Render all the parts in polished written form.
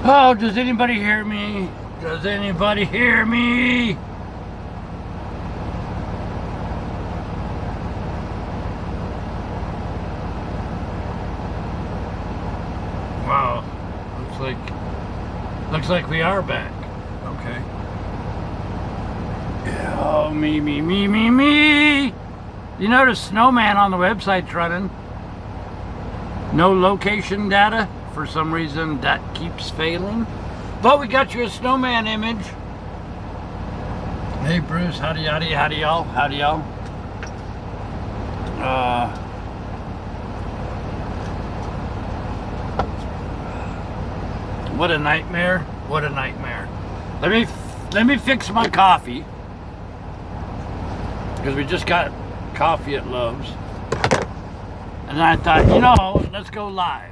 Oh, does anybody hear me? Does anybody hear me? Wow, looks like we are back. Okay. Oh, me. You notice Snowman on the website's running. No location data. For some reason that keeps failing. But we got you a snowman image. Hey Bruce, howdy y'all. What a nightmare. What a nightmare. Let me fix my coffee. Because we just got coffee at Love's. And I thought, you know, let's go live.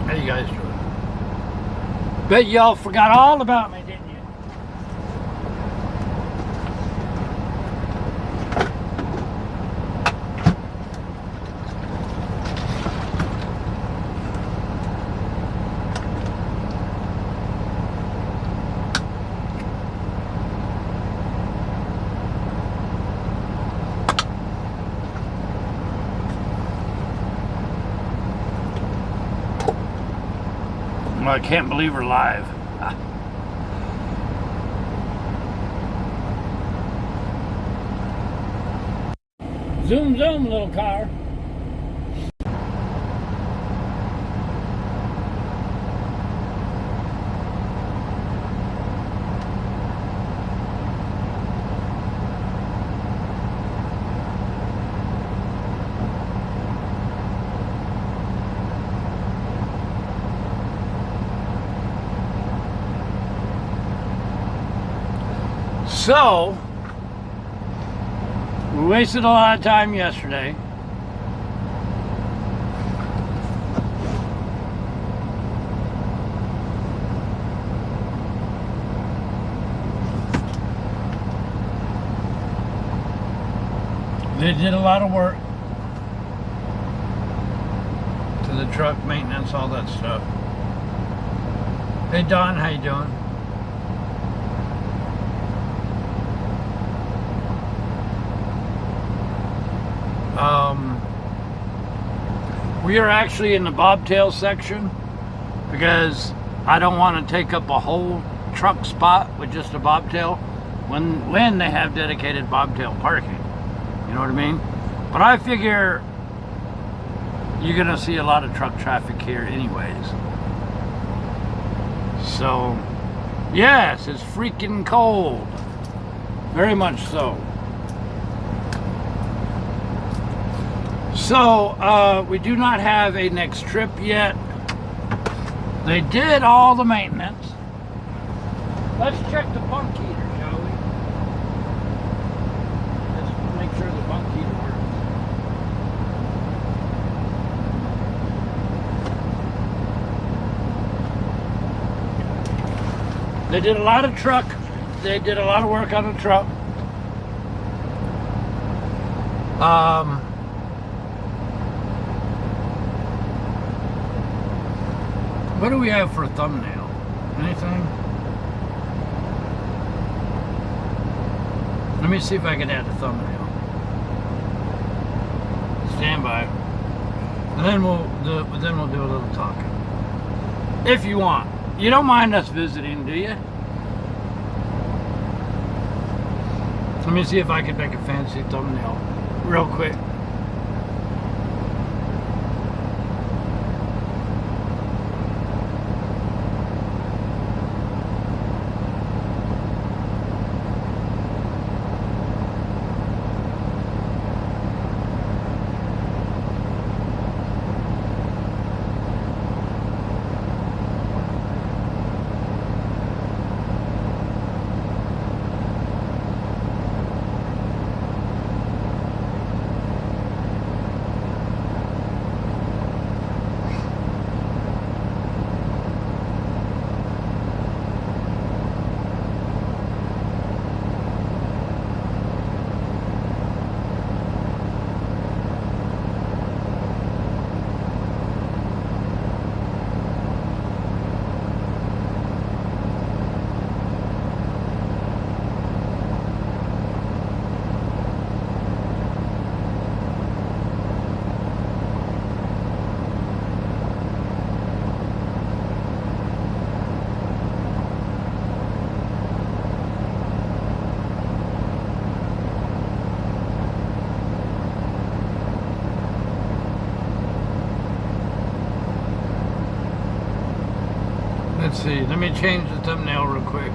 How you guys doing? Bet y'all forgot all about me, didn't you? I can't believe we're live. Zoom, little car. So, we wasted a lot of time yesterday. They did a lot of work to the truck, maintenance, all that stuff. Hey Don, how you doing? We are actually in the bobtail section because I don't want to take up a whole truck spot with just a bobtail when they have dedicated bobtail parking. You know what I mean? But I figure you're gonna see a lot of truck traffic here anyways. So yes, it's freaking cold. Very much so. So, we do not have a next trip yet. They did all the maintenance. Let's check the bunk heater, shall we? Let's make sure the bunk heater works. They did a lot of truck. They did a lot of work on the truck. What do we have for a thumbnail? Anything? Let me see if I can add a thumbnail. Stand by. And then we'll do a little talking. If you want. You don't mind us visiting, do you? Let me see if I can make a fancy thumbnail real quick. Let's see. Let me change the thumbnail real quick.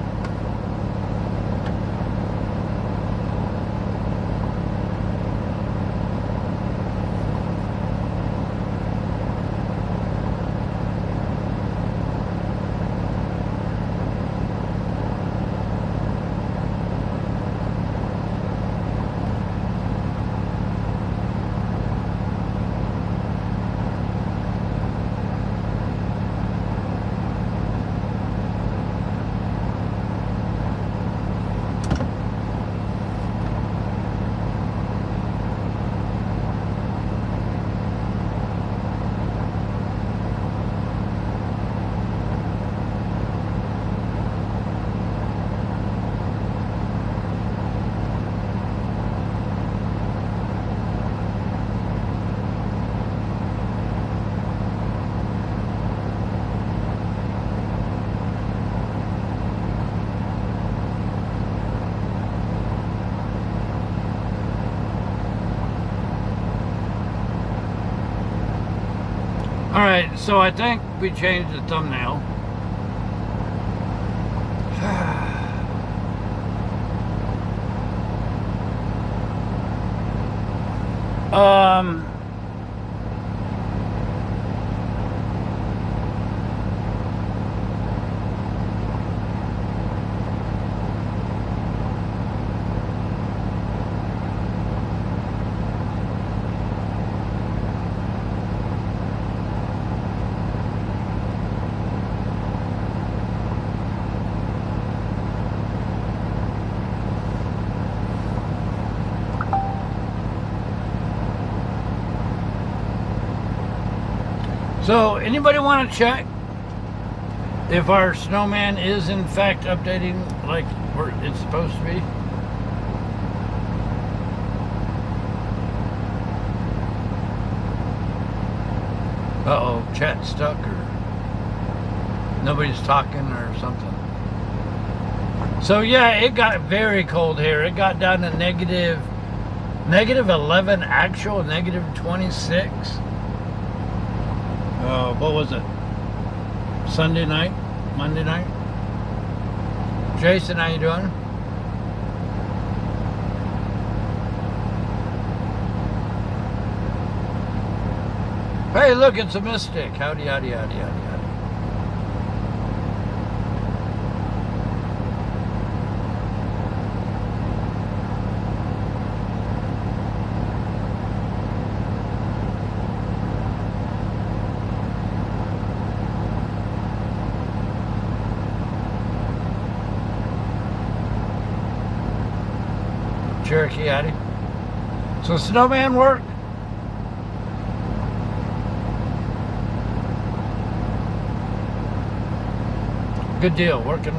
Alright, so I think we changed the thumbnail. So, anybody want to check if our snowman is in fact updating like where it's supposed to be? Uh-oh, chat stuck or nobody's talking or something. So yeah, it got very cold here. It got down to negative 11 actual, negative 26. What was it? Sunday night? Monday night? Jason, how you doing? Hey, look, it's a Mystic. Howdy, howdy, howdy, howdy, howdy. Cherokee, howdy. So, snowman work? Good deal, working.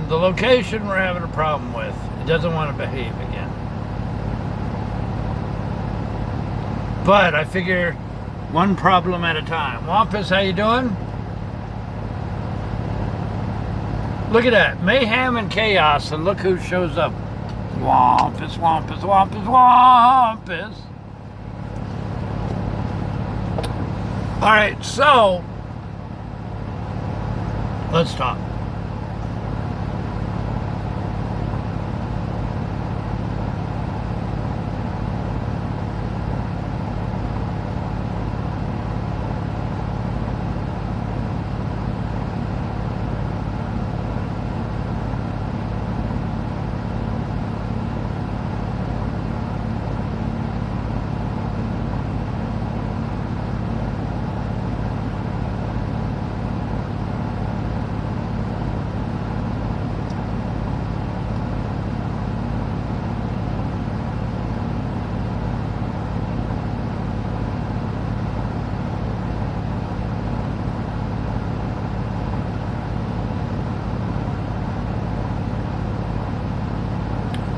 The location we're having a problem with. It doesn't want to behave again. But I figure one problem at a time. Wampus, how you doing? Look at that. Mayhem and chaos, and look who shows up. Wampus, wampus, wampus, wampus. Alright, so let's talk.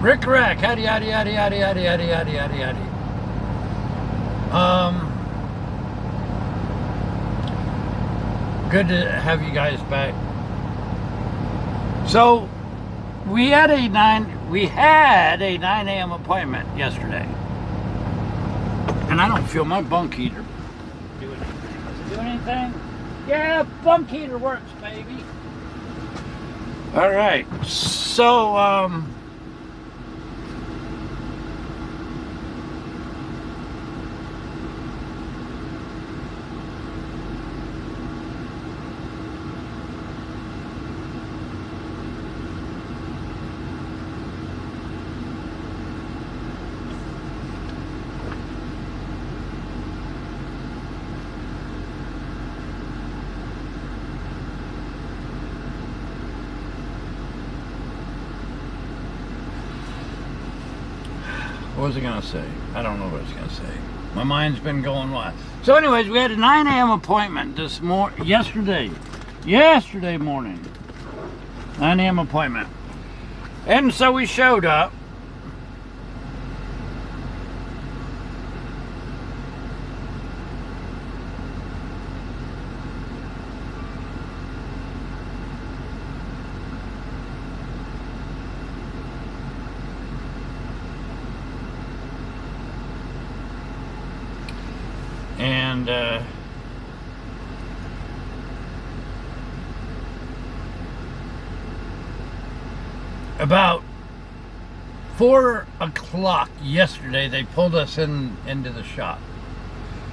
Rick Rack, howdy, howdy, howdy, howdy, howdy, howdy, howdy, howdy, howdy. Good to have you guys back. So, we had a 9 a.m. appointment yesterday. And I don't feel my bunk heater doing anything. Does it do anything? Yeah, bunk heater works, baby. All right, so what was I gonna say? I don't know what I was gonna say. My mind's been going wild. So anyways, we had a 9 a.m. appointment yesterday morning. 9 a.m. appointment. And so we showed up. And about 4 o'clock yesterday, they pulled us into the shop.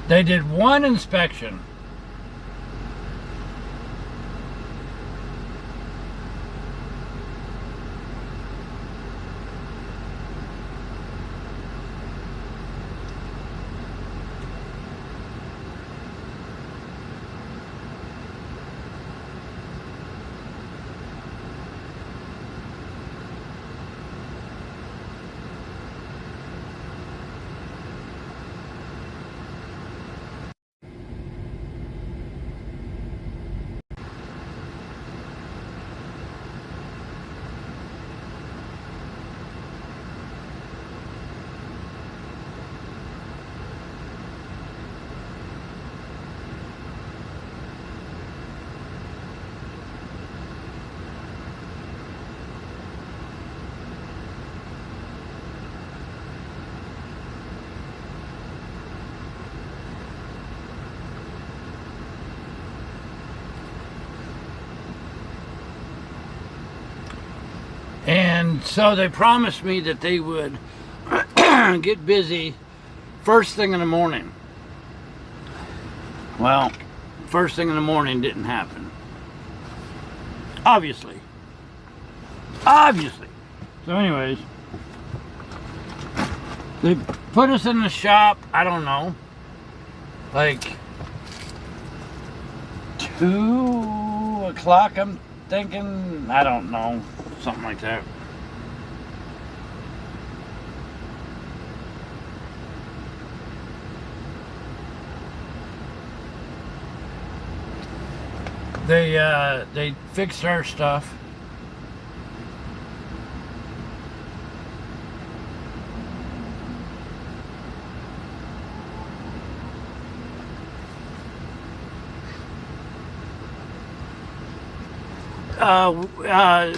They did one inspection. And so they promised me that they would get busy first thing in the morning. Well, first thing in the morning didn't happen. Obviously. So anyways, they put us in the shop, I don't know, like 2 o'clock, I'm thinking, I don't know, something like that. They fixed our stuff.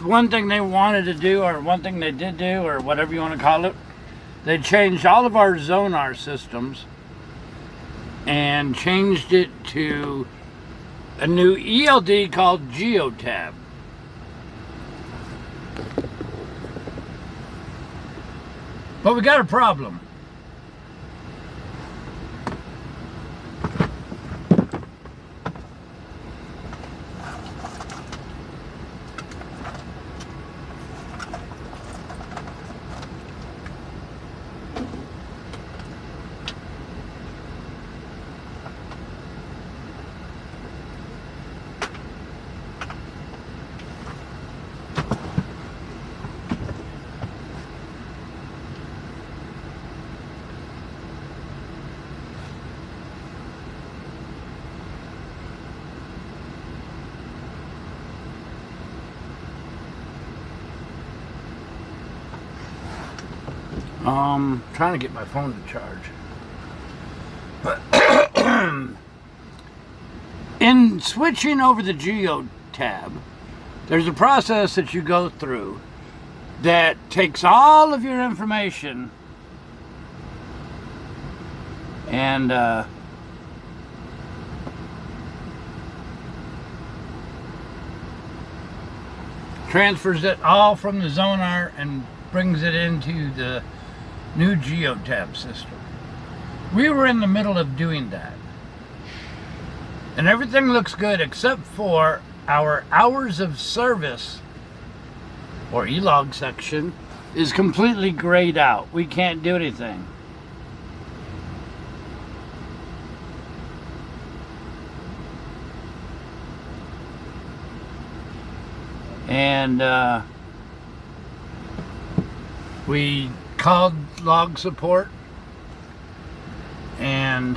One thing they wanted to do, or one thing they did do, or whatever you want to call it, they changed all of our Zonar systems and changed it to a new ELD called Geotab. But we got a problem. Trying to get my phone to charge. In switching over the Geo tab, there's a process that you go through that takes all of your information and transfers it all from the Zonar and brings it into the new Geo tab system. We were in the middle of doing that, and everything looks good except for our hours of service or e-log section is completely grayed out. We can't do anything. And we called log support and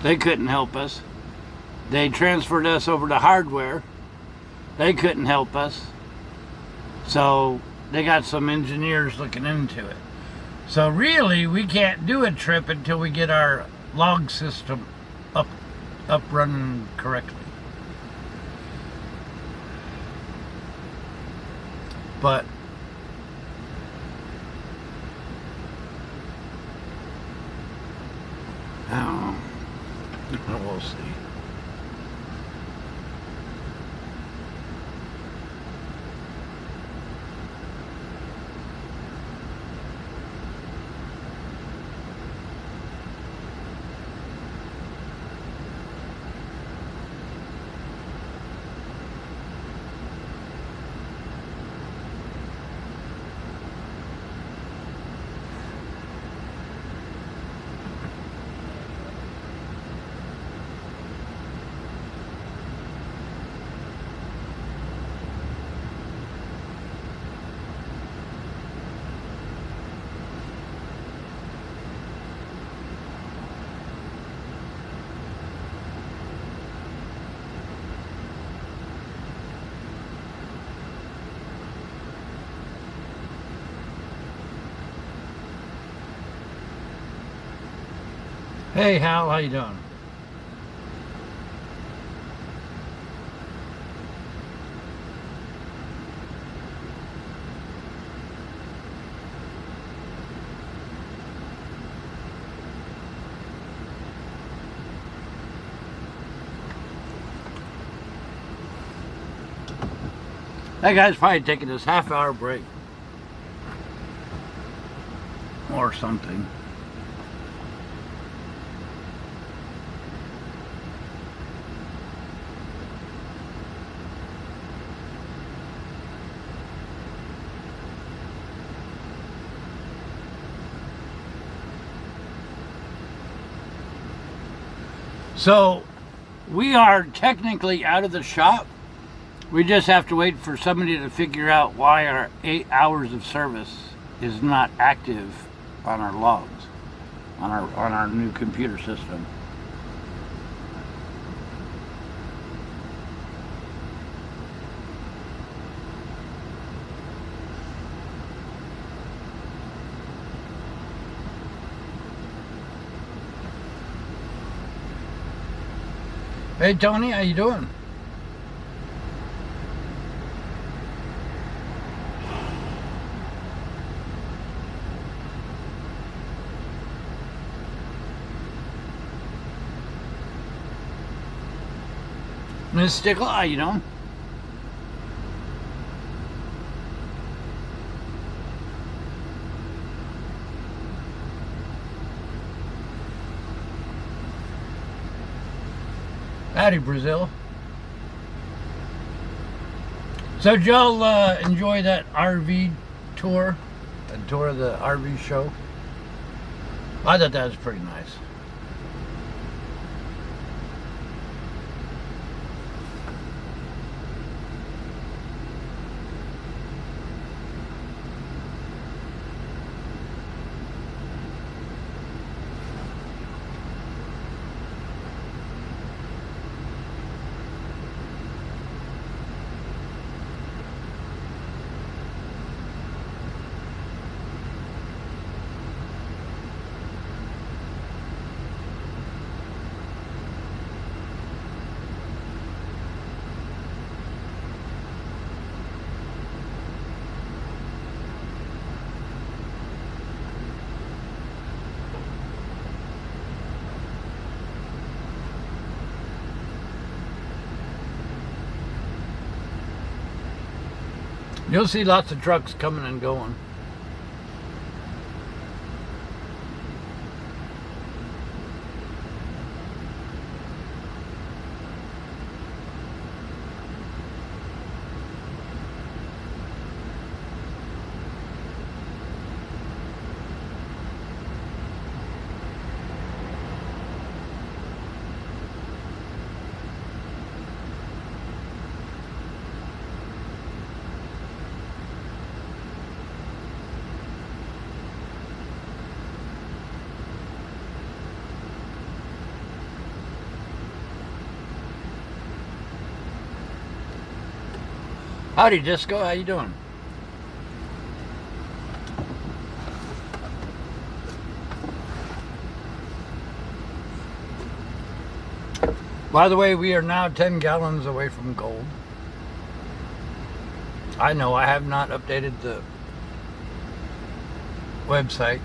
they couldn't help us. They transferred us over to hardware. They couldn't help us. So they got some engineers looking into it. So really, we can't do a trip until we get our log system up running correctly. But I don't know. We'll see. Hey Hal, how you doing? That guy's probably taking this half-hour break or something. So we are technically out of the shop. We just have to wait for somebody to figure out why our 8 hours of service is not active on our logs, on our new computer system. Hey Tony, how you doing? Miss Stickle, how you doing? Howdy, Brazil. So did y'all enjoy that RV tour? A tour of the RV show? I thought that was pretty nice. You'll see lots of trucks coming and going. Howdy, Disco. How you doing? By the way, we are now 10 gallons away from gold. I know I have not updated the website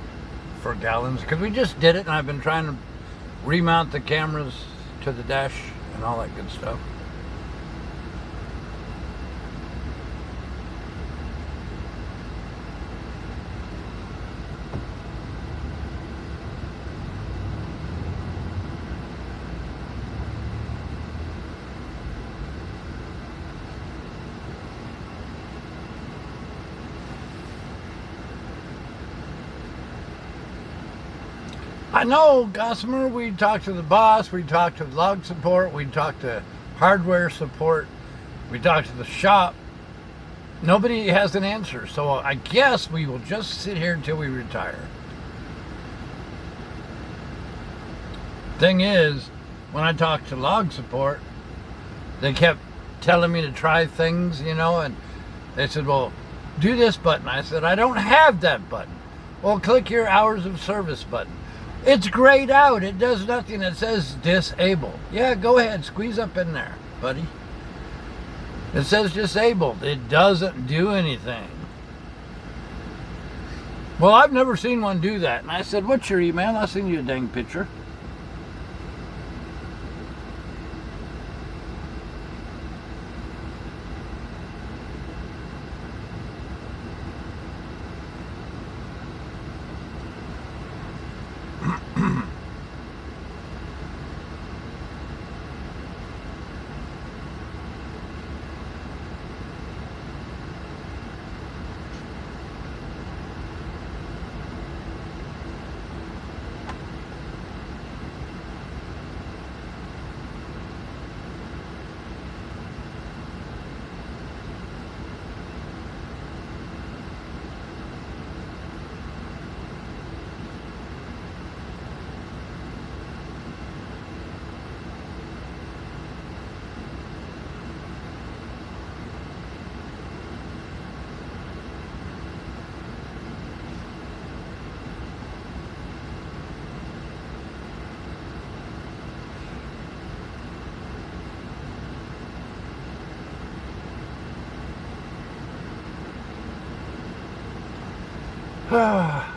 for gallons because we just did it, and I've been trying to remount the cameras to the dash and all that good stuff. I know, Gossamer, we talked to the boss, we talked to log support, we talked to hardware support, we talked to the shop. Nobody has an answer, so I guess we will just sit here until we retire. Thing is, when I talked to log support, they kept telling me to try things, you know, and they said, well, do this button. I said, I don't have that button. Well, click your hours of service button. It's grayed out. It does nothing. It says disable. Yeah, go ahead. Squeeze up in there, buddy. It says disabled. It doesn't do anything. Well, I've never seen one do that. And I said, what's your email? I'll send you a dang picture.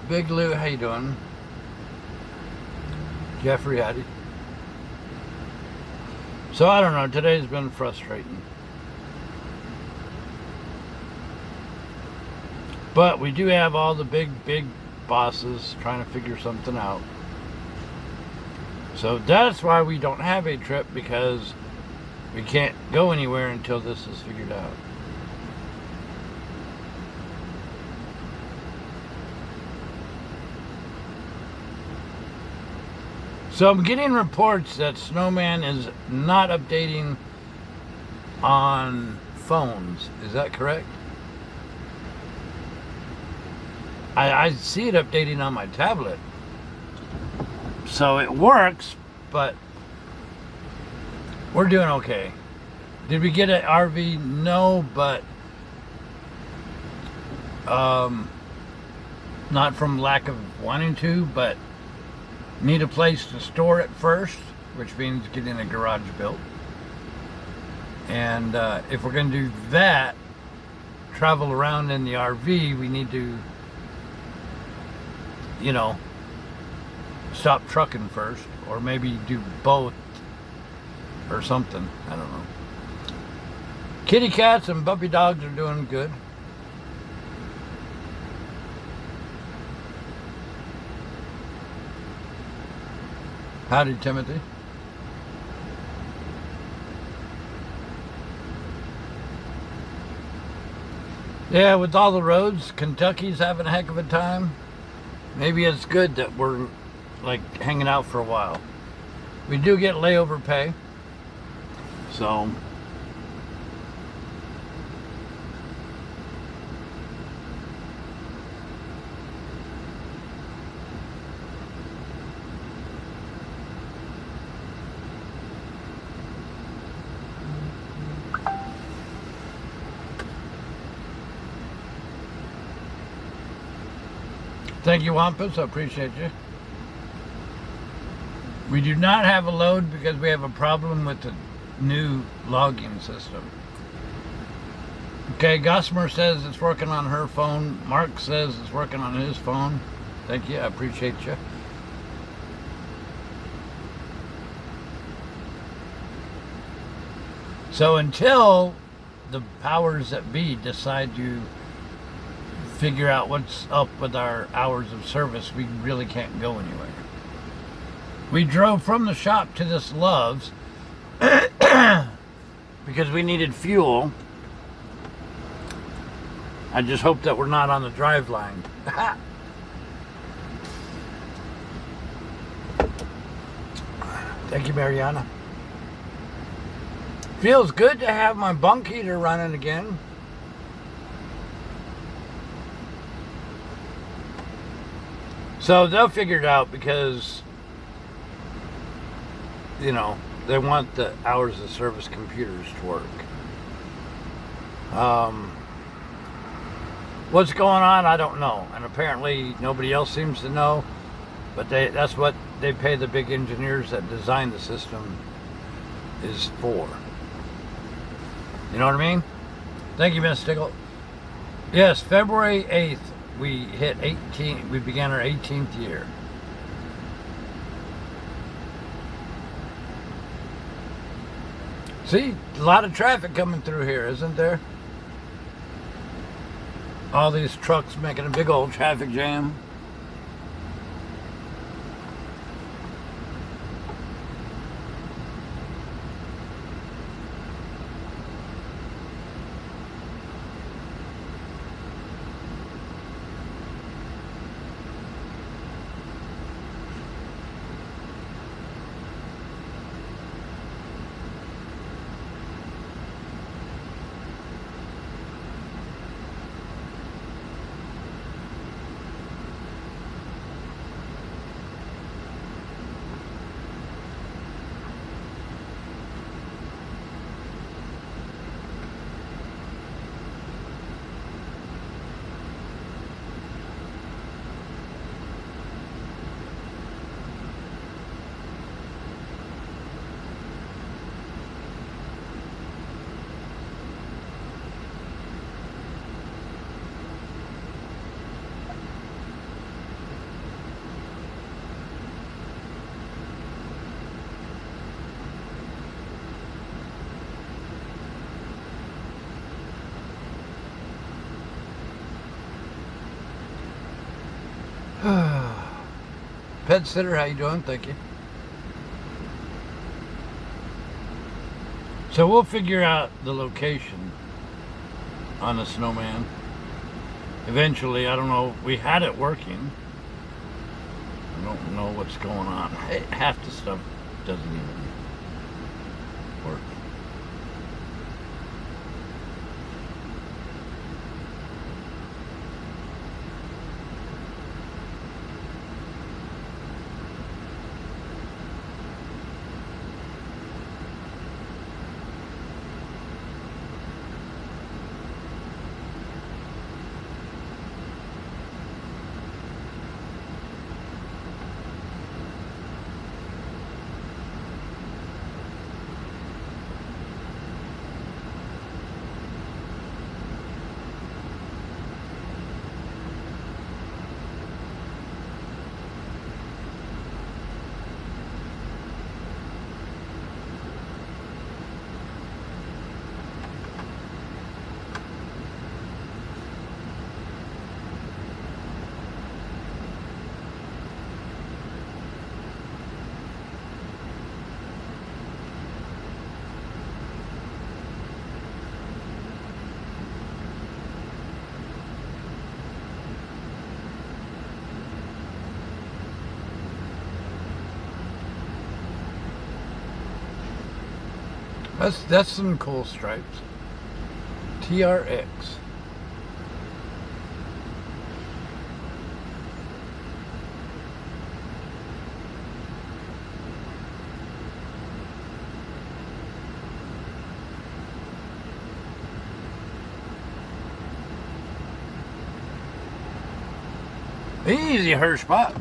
Big Lou, how you doing? Jeffrey, howdy. So I don't know, today's been frustrating. But we do have all the big bosses trying to figure something out. So that's why we don't have a trip, because we can't go anywhere until this is figured out. So I'm getting reports that Snowman is not updating on phones. Is that correct? I see it updating on my tablet. So it works, but we're doing okay. Did we get an RV? No, but not from lack of wanting to, but need a place to store it first, which means getting a garage built. And if we're going to do that, travel around in the RV, we need to, you know, stop trucking first, or maybe do both or something. I don't know. Kitty cats and puppy dogs are doing good. Howdy, Timothy. Yeah, with all the roads, Kentucky's having a heck of a time. Maybe it's good that we're like hanging out for a while. We do get layover pay. So thank you, Wampus. I appreciate you. We do not have a load because we have a problem with the new logging system. Okay, Gossamer says it's working on her phone. Mark says it's working on his phone. Thank you. I appreciate you. So until the powers that be decide to figure out what's up with our hours of service, we really can't go anywhere. We drove from the shop to this Love's because we needed fuel. I just hope that we're not on the drive line. Thank you, Mariana. Feels good to have my bunk heater running again. So they'll figure it out because, you know, they want the hours of service computers to work. What's going on, I don't know. And apparently nobody else seems to know. But that's what they pay the big engineers that design the system is for. You know what I mean? Thank you, Miss Stickle. Yes, February 8th, we hit 18. We began our 18th year. See, a lot of traffic coming through here, isn't there? All these trucks making a big old traffic jam. Pet Sitter, how you doing? Thank you. So we'll figure out the location on the snowman. Eventually, I don't know. We had it working. I don't know what's going on. Half the stuff doesn't even work. That's some cool stripes. TRX. Easy, her spot.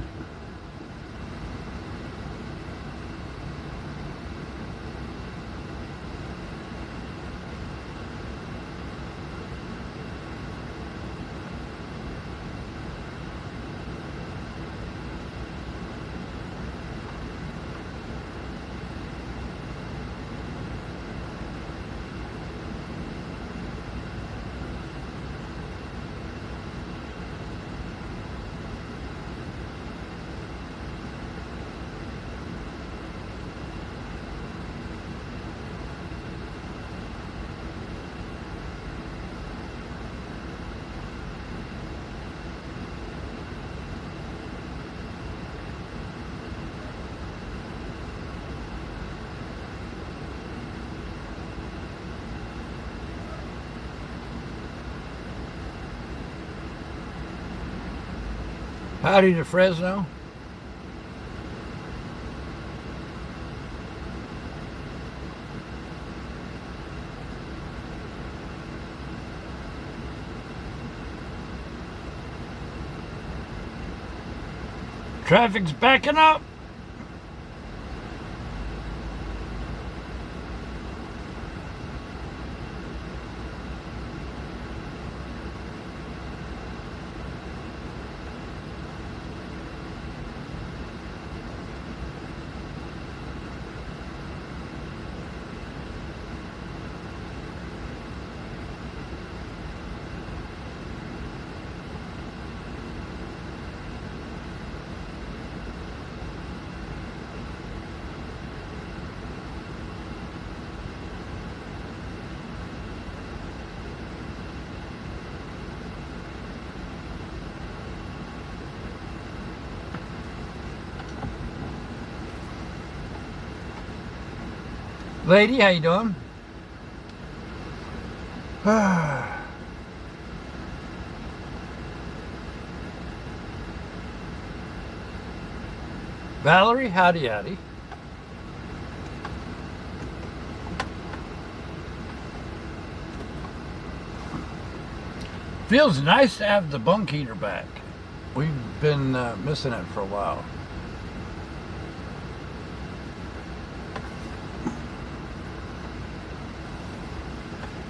Howdy to Fresno. Traffic's backing up. Lady, how you doing? Valerie, howdy howdy. Feels nice to have the bunk heater back. We've been missing it for a while.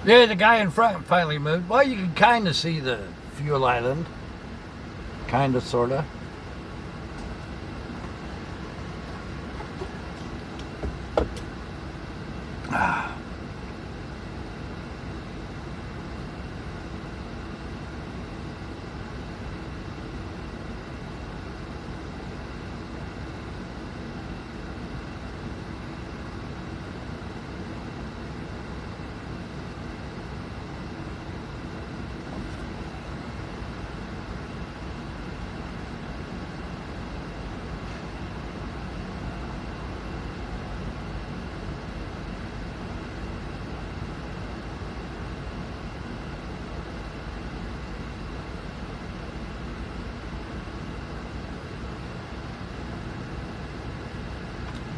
Yeah, the guy in front finally moved. Well, you can kind of see the fuel island. Kind of, sort of.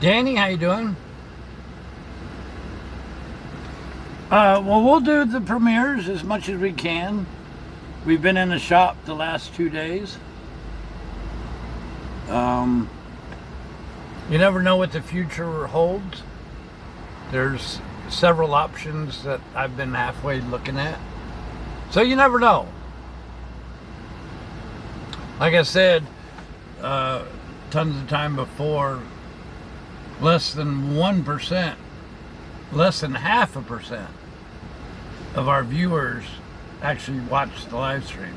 Danny, how you doing? Well, we'll do the premieres as much as we can. We've been in the shop the last 2 days. You never know what the future holds. There's several options that I've been halfway looking at. So you never know. Like I said, tons of time before, less than 1%, less than 0.5% of our viewers actually watch the live stream.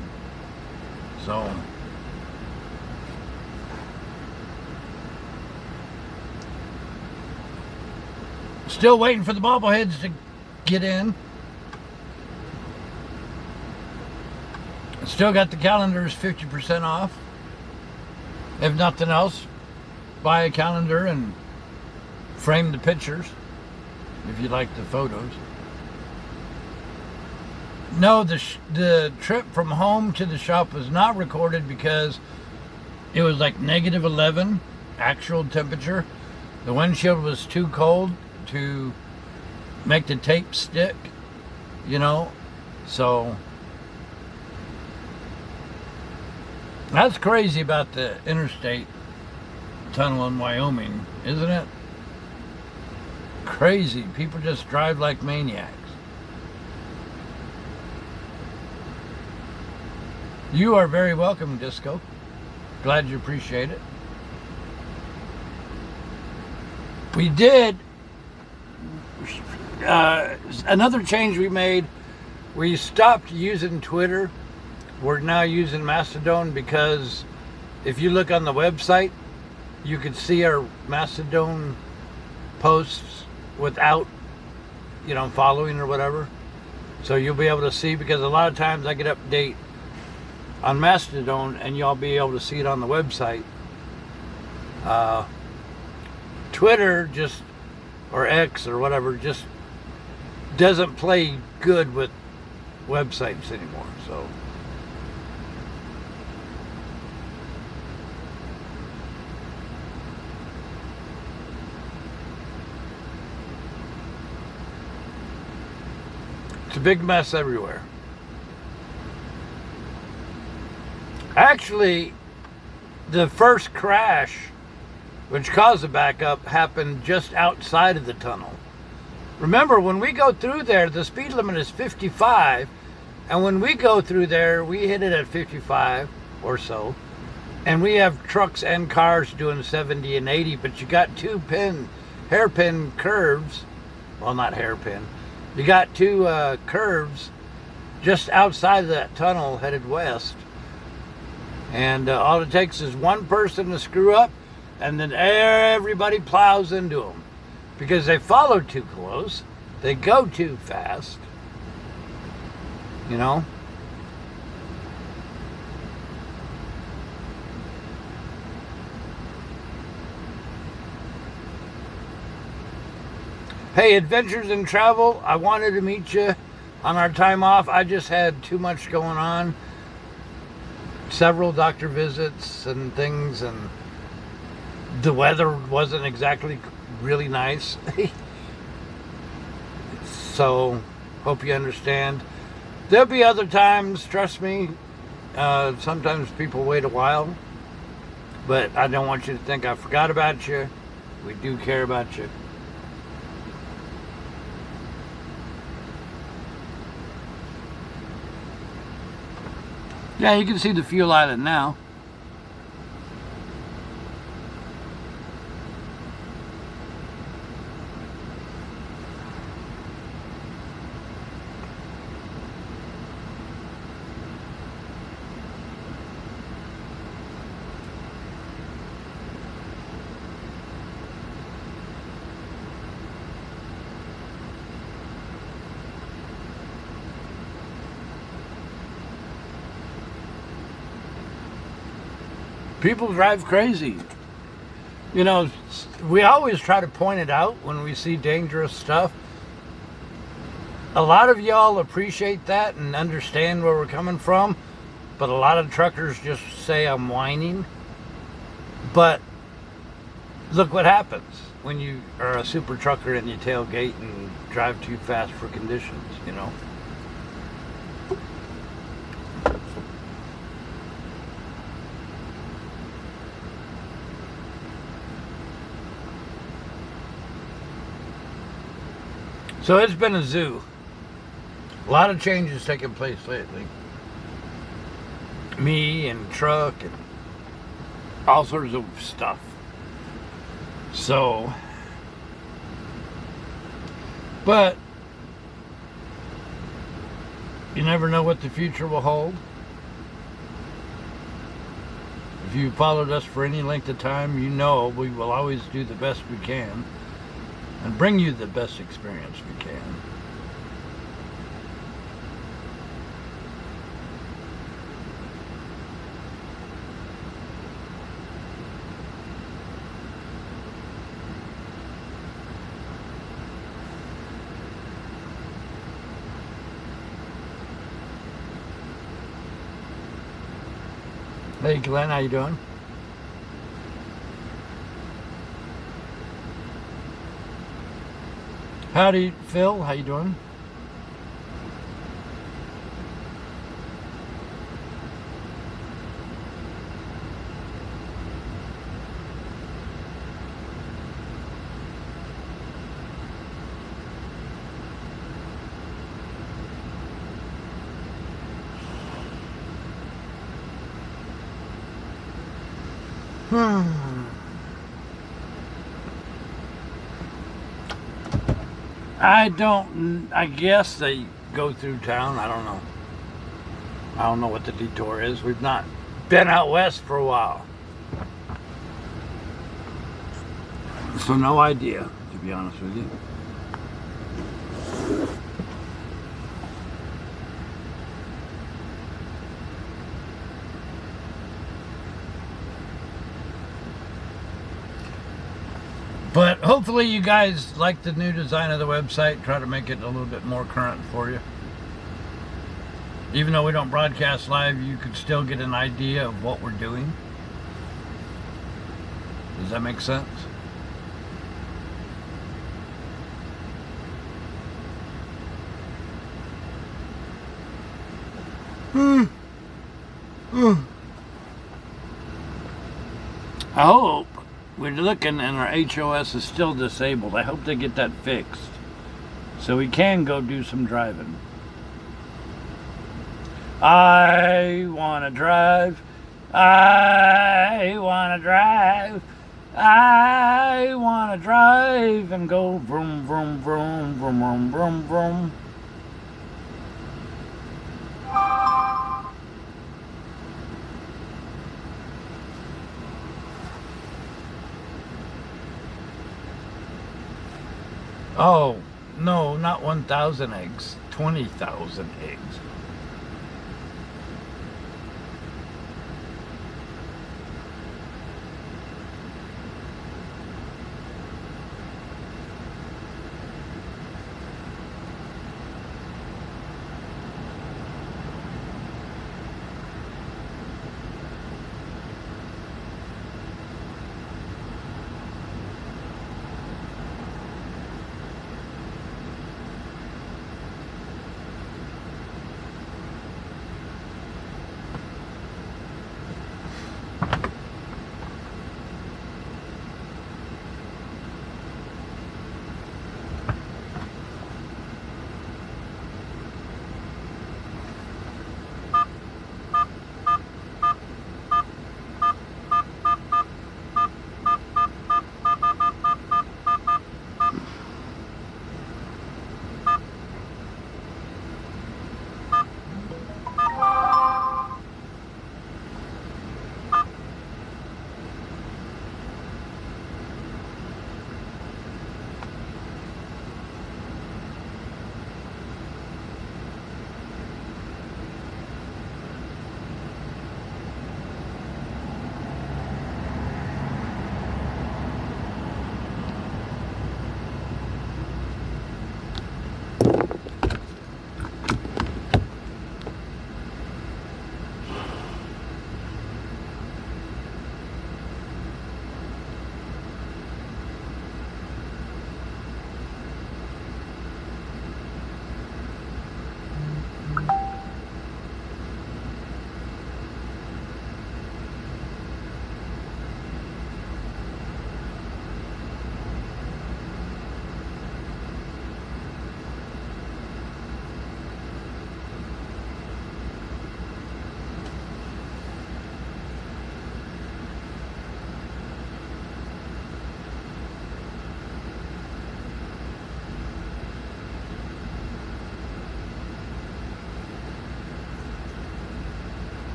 So still waiting for the bobbleheads to get in. Still got the calendars 50% off. If nothing else, buy a calendar and frame the pictures. if you like the photos. No, the trip from home to the shop was not recorded because it was like -11 actual temperature. The windshield was too cold to make the tape stick, you know. So that's crazy about the interstate tunnel in Wyoming, isn't it? Crazy. People just drive like maniacs. You are very welcome, Disco. Glad you appreciate it. We did another change we made. We stopped using Twitter. We're now using Mastodon because if you look on the website, you can see our Mastodon posts without, you know, following or whatever. So you'll be able to see, because a lot of times I get update on Mastodon and y'all be able to see it on the website. Twitter just, or X or whatever, just doesn't play good with websites anymore. So it's a big mess everywhere. Actually, the first crash, which caused the backup, happened just outside of the tunnel. Remember, when we go through there, the speed limit is 55, and when we go through there, we hit it at 55 or so, and we have trucks and cars doing 70 and 80, but you got two hairpin curves, well, not hairpin, you got two curves just outside of that tunnel headed west, and all it takes is one person to screw up, and then everybody plows into them because they follow too close, they go too fast, you know. Hey, Adventures in Travel, I wanted to meet you on our time off. I just had too much going on, several doctor visits and things, and the weather wasn't exactly really nice. So, hope you understand. There'll be other times, trust me. Sometimes people wait a while, but I don't want you to think I forgot about you. We do care about you. Yeah, you can see the fuel island now. People drive crazy. You know, we always try to point it out when we see dangerous stuff. A lot of y'all appreciate that and understand where we're coming from, but a lot of truckers just say I'm whining. But look what happens when you are a super trucker and you tailgate and drive too fast for conditions, you know. So it's been a zoo. A lot of changes taking place lately. Me and truck and all sorts of stuff. So, but you never know what the future will hold. If you followed us for any length of time, you know we will always do the best we can and bring you the best experience we can. Hey Glenn, how you doing? Howdy Phil, how you doing? I guess they go through town. I don't know. I don't know what the detour is. We've not been out west for a while. So no idea, to be honest with you. But hopefully you guys like the new design of the website. Try to make it a little bit more current for you. Even though we don't broadcast live, you could still get an idea of what we're doing. Does that make sense? I hope we're looking and our HOS is still disabled. I hope they get that fixed so we can go do some driving. I wanna drive. I wanna drive. I wanna drive and go vroom vroom vroom vroom vroom vroom vroom. Oh, no, not 1,000 eggs, 20,000 eggs.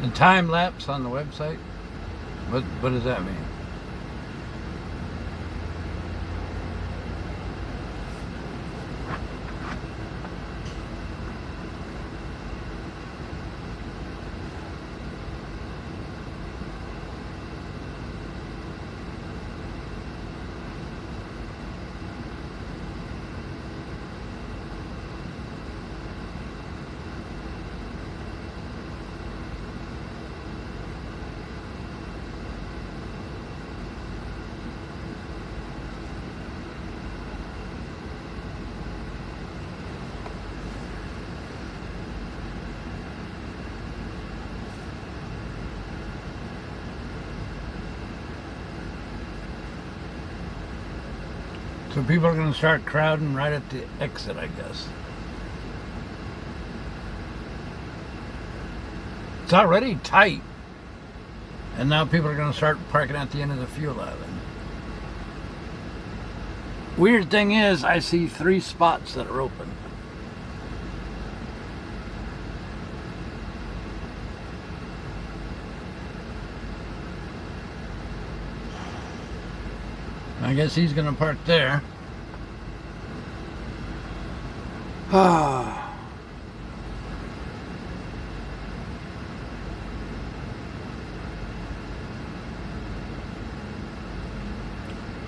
The time lapse on the website? What does that mean? So people are going to start crowding right at the exit, I guess. It's already tight. And now people are going to start parking at the end of the fuel island. Weird thing is, I see 3 spots that are open. I guess he's going to park there.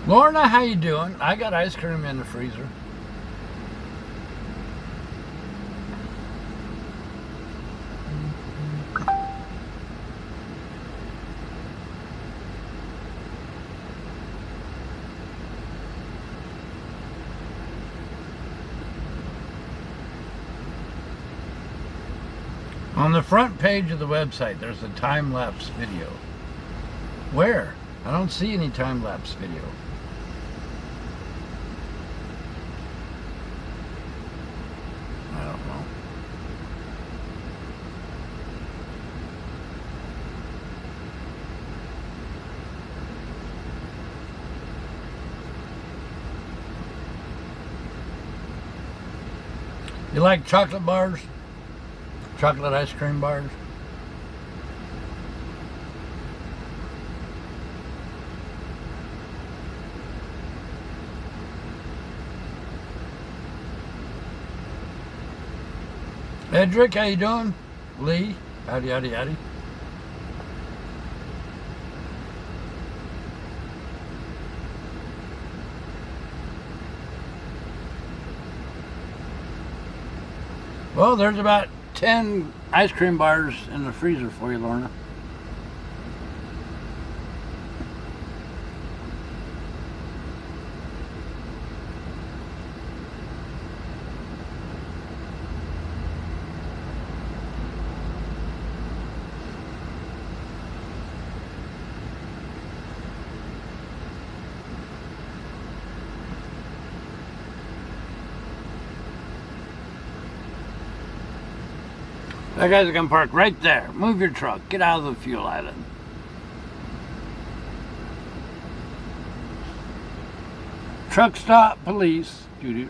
Lorna, how you doing? I got ice cream in the freezer. On the front page of the website, there's a time-lapse video. Where? I don't see any time-lapse video. I don't know. You like chocolate bars? Chocolate ice cream bars? Edric, how you doing? Lee, howdy, howdy, howdy. Well, there's about 10 ice cream bars in the freezer for you, Lorna. That guy's gonna park right there. Move your truck. Get out of the fuel island. Truckstop police. Do.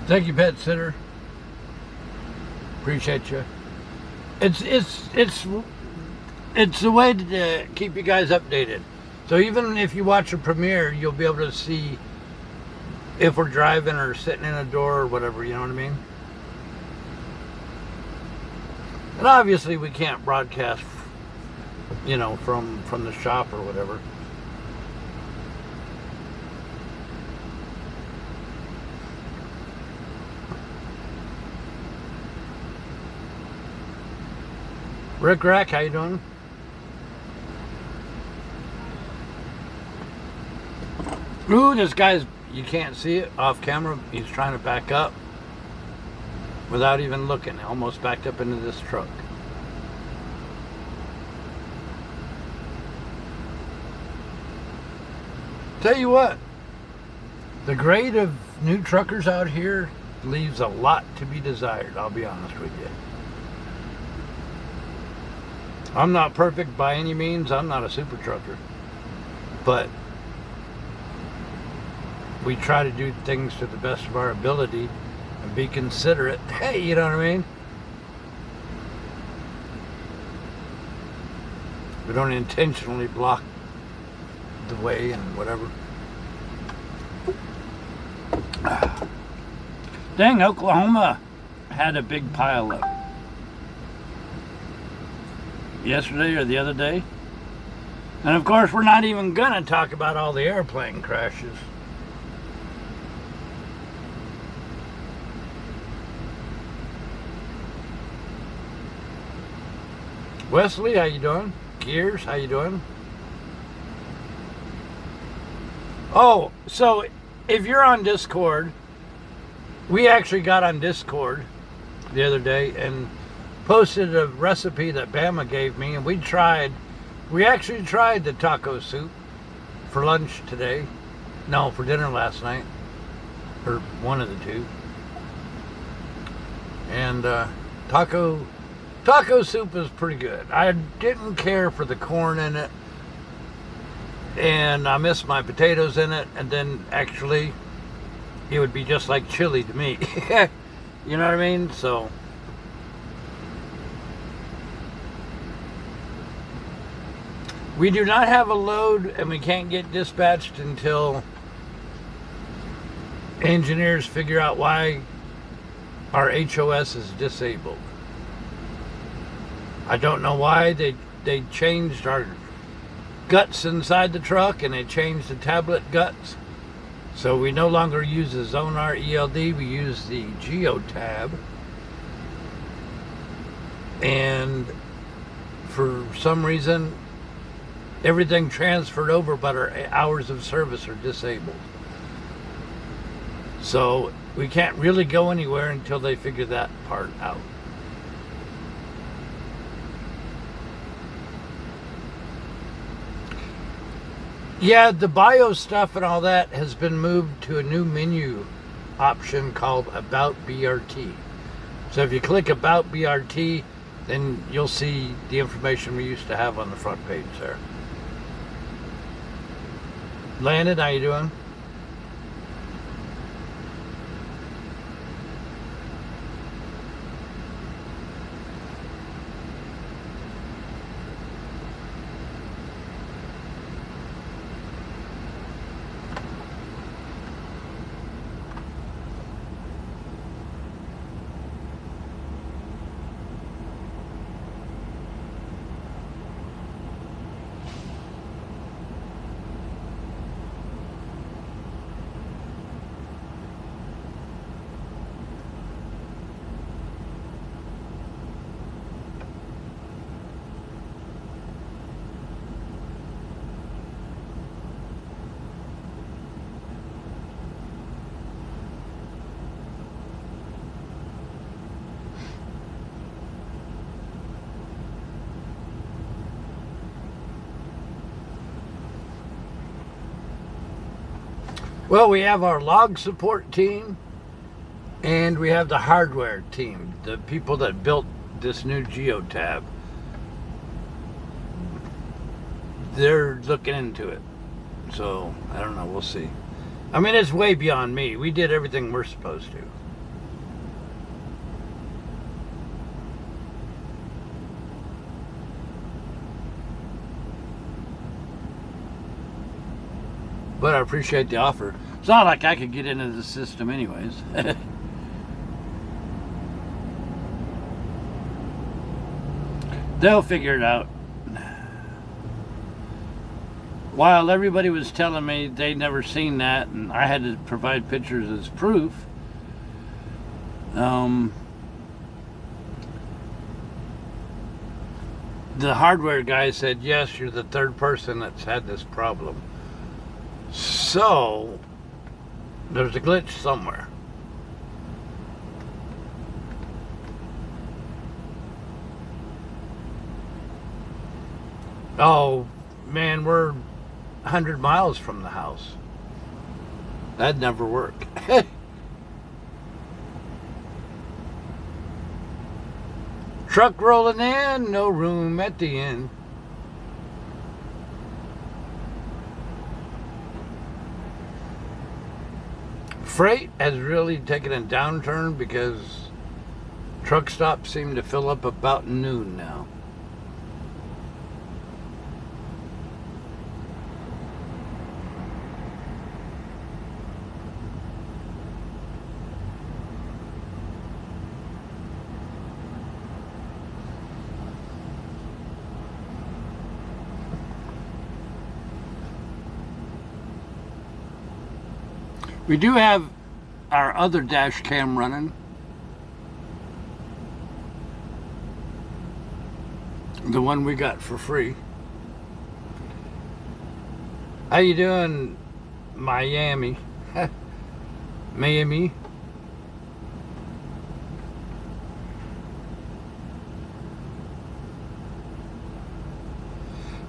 Thank you, pet sitter. Appreciate you. It's a way to keep you guys updated. So even if you watch a premiere, you'll be able to see if we're driving or sitting in a door or whatever, you know what I mean? And obviously we can't broadcast, you know, from the shop or whatever. Rick Rack, how you doing? Ooh, this guy's, you can't see it off camera. He's trying to back up without even looking. Almost backed up into this truck. Tell you what, the grade of new truckers out here leaves a lot to be desired, I'll be honest with you. I'm not perfect by any means. I'm not a super trucker. But we try to do things to the best of our ability and be considerate. Hey, you know what I mean? We don't intentionally block the way and whatever. Dang, Oklahoma had a big pile up yesterday or the other day. And of course, we're not even gonna talk about all the airplane crashes. Wesley, how you doing? Gears, how you doing? Oh, so if you're on Discord, we actually got on Discord the other day and posted a recipe that Bama gave me, and we actually tried the taco soup for lunch today. No, for dinner last night, or one of the two. And taco soup is pretty good. I didn't care for the corn in it, and I missed my potatoes in it, and then actually it would be just like chili to me. You know what I mean? So we do not have a load, and we can't get dispatched until engineers figure out why our HOS is disabled. I don't know why they changed our guts inside the truck, and they changed the tablet guts. So we no longer use the Zonar ELD, we use the GeoTab. And for some reason, everything transferred over, but our hours of service are disabled. So we can't really go anywhere until they figure that part out. Yeah, the bio stuff and all that has been moved to a new menu option called About BRT. So if you click About BRT, then you'll see the information we used to have on the front page there. Landon, how you doing? Well, we have our log support team, and we have the hardware team, the people that built this new GeoTab. They're looking into it. So, I don't know, we'll see. I mean, it's way beyond me. We did everything we're supposed to. But I appreciate the offer. It's not like I could get into the system anyways. They'll figure it out. While everybody was telling me they'd never seen that and I had to provide pictures as proof, the hardware guy said, yes, you're the third person that's had this problem. So, there's a glitch somewhere. Oh, man, we're 100 miles from the house. That'd never work. Truck rolling in, no room at the end. Freight has really taken a downturn because truck stops seem to fill up about noon now. We do have our other dash cam running. The one we got for free. How you doing, Miami? Miami?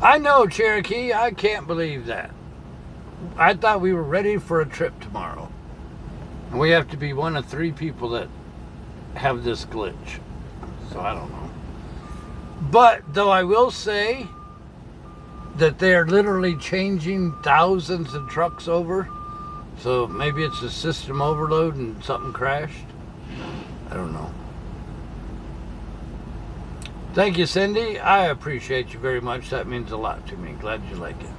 I know, Cherokee. I can't believe that. I thought we were ready for a trip tomorrow. And we have to be one of 3 people that have this glitch. So I don't know. But, though I will say that they are literally changing thousands of trucks over. So maybe it's a system overload and something crashed. I don't know. Thank you, Cindy. I appreciate you very much. That means a lot to me. Glad you like it.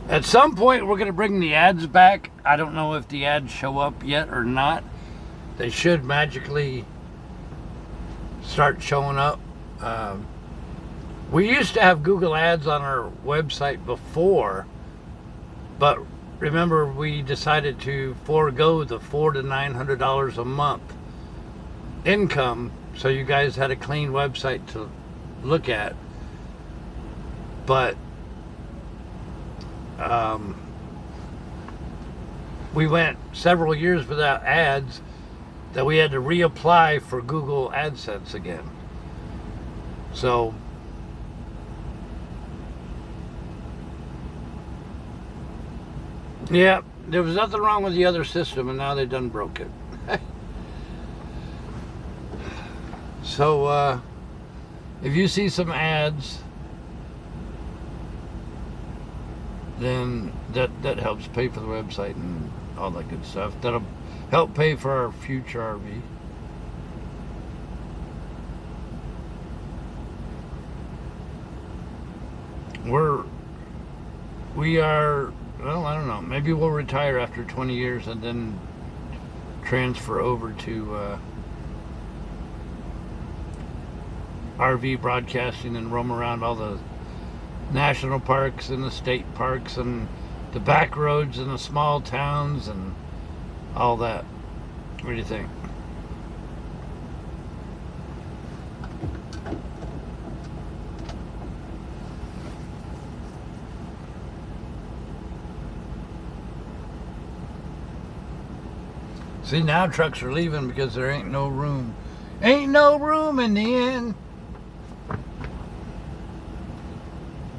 At some point, we're going to bring the ads back. I don't know if the ads show up yet or not. They should magically start showing up. We used to have Google Ads on our website before, but remember, we decided to forego the $400 to $900 a month income, so you guys had a clean website to look at. But we went several years without ads that we had to reapply for Google AdSense again. So yeah, there was nothing wrong with the other system, and now they done broke it. So if you see some ads, then that helps pay for the website and all that good stuff. That'll help pay for our future RV. We are, well, I don't know, maybe we'll retire after 20 years and then transfer over to RV broadcasting and roam around all the national parks and the state parks and the back roads and the small towns and all that. What do you think? See, now trucks are leaving because there ain't no room. Ain't no room in the inn.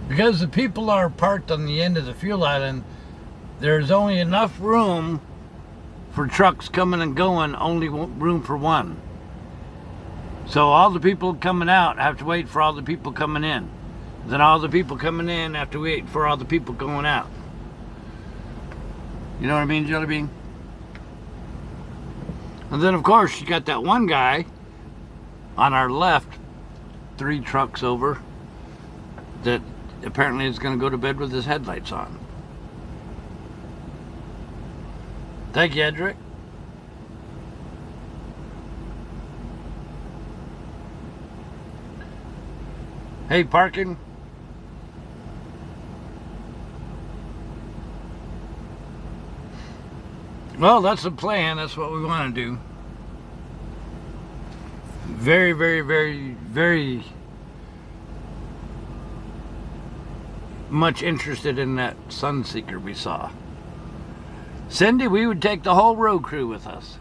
Because the people are parked on the end of the fuel island, there's only enough room for trucks coming and going, only room for one. So all the people coming out have to wait for all the people coming in. Then all the people coming in have to wait for all the people going out. You know what I mean, Jelly Bean? And then, of course, you got that one guy on our left, 3 trucks over, that apparently is going to go to bed with his headlights on. Thank you, Edric. Hey, parking. Well, that's the plan. That's what we want to do. Very, very, very, very much interested in that Sunseeker we saw. Cindy, we would take the whole road crew with us.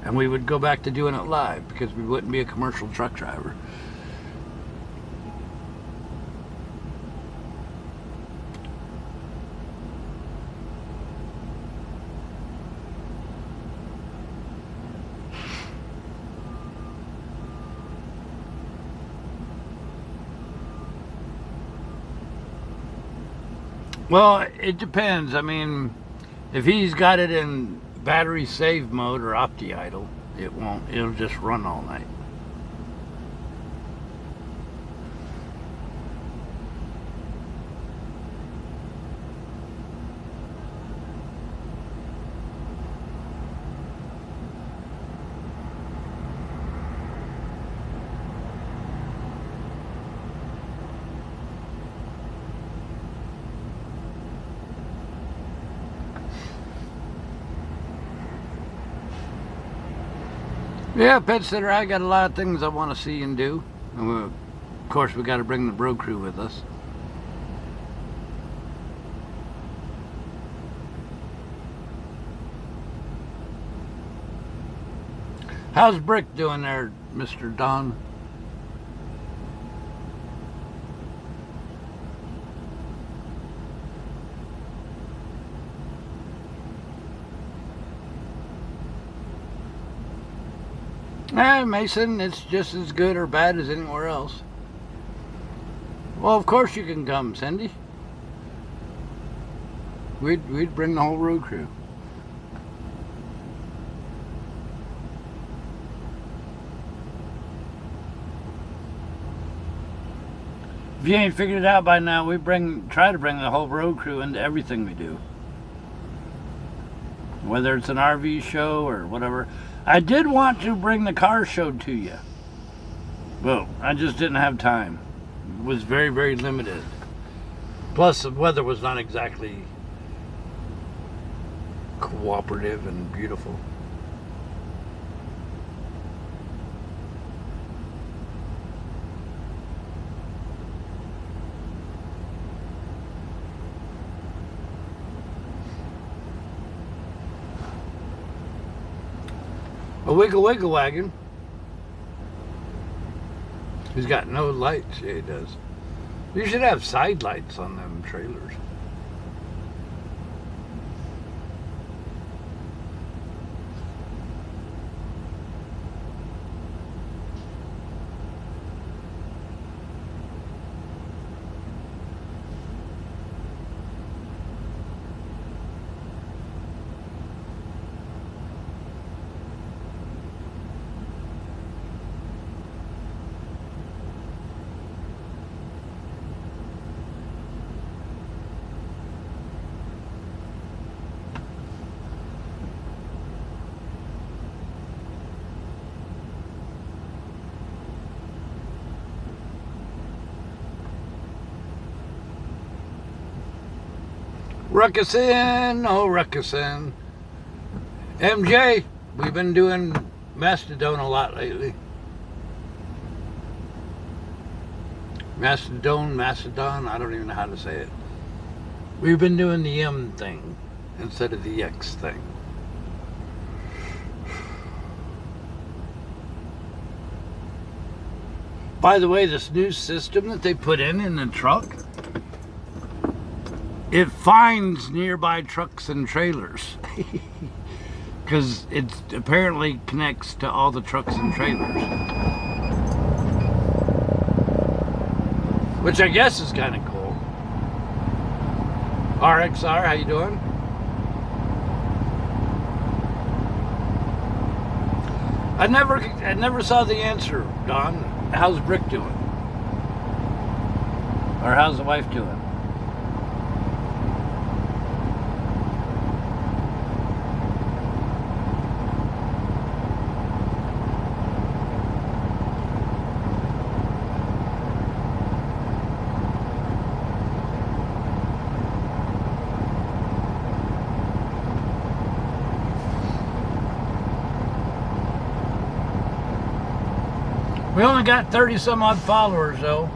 And we would go back to doing it live because we wouldn't be a commercial truck driver. Well, it depends. I mean, if he's got it in battery save mode or opti-idle, it won't. It'll just run all night. Yeah, Pet Sitter, I got a lot of things I want to see and do. And of course, we got to bring the road crew with us. How's Brick doing there, Mr. Don? Mason, it's just as good or bad as anywhere else. Well, of course you can come, Cindy. We'd bring the whole road crew. If you ain't figured it out by now, we try to bring the whole road crew into everything we do. Whether it's an RV show or whatever. I did want to bring the car show to you. Well, I just didn't have time. It was very, very limited. Plus, the weather was not exactly cooperative and beautiful. A wiggle wiggle wagon. He's got no lights. Yeah, he does. You should have side lights on them trailers. Ruckusin', oh ruckusin'. MJ, we've been doing Mastodon a lot lately. Mastodon, I don't even know how to say it. We've been doing the M thing instead of the X thing. By the way, this new system that they put in the truck, it finds nearby trucks and trailers. Because it apparently connects to all the trucks and trailers. Which I guess is kind of cool. RXR, how you doing? I never saw the answer, Don. How's Brick doing? Or how's the wife doing? We only got 30 some odd followers though.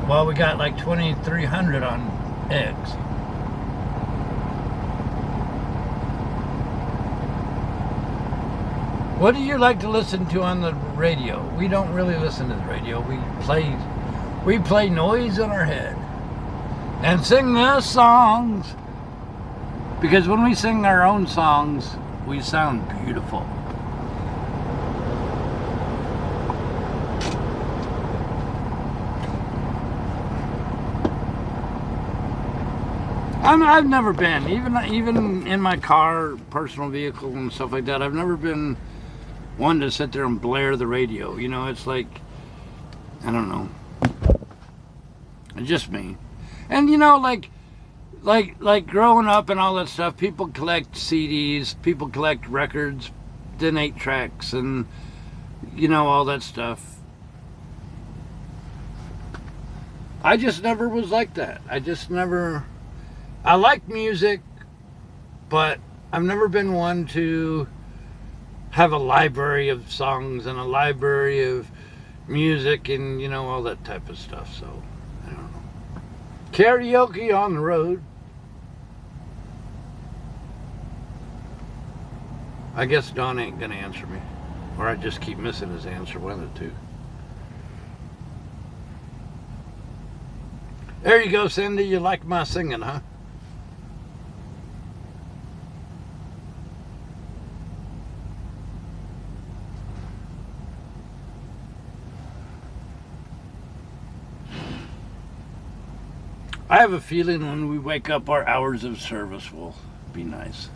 Well, we got like 2,300 on X. What do you like to listen to on the radio? We don't really listen to the radio. We play noise in our head and sing their songs, because when we sing our own songs, we sound beautiful. I've never been, even in my car, personal vehicle and stuff like that, I've never been one to sit there and blare the radio. You know, it's like, I don't know. It's just me. And you know, like growing up and all that stuff, people collect CDs, people collect records, then 8 tracks, and you know, all that stuff. I just never was like that. I like music, but I've never been one to have a library of songs and a library of music and, you know, all that type of stuff. So, I don't know. Karaoke on the road. I guess Don ain't gonna answer me. Or I just keep missing his answer, one of the two. There you go, Cindy. You like my singing, huh? I have a feeling when we wake up, our hours of service will be nice.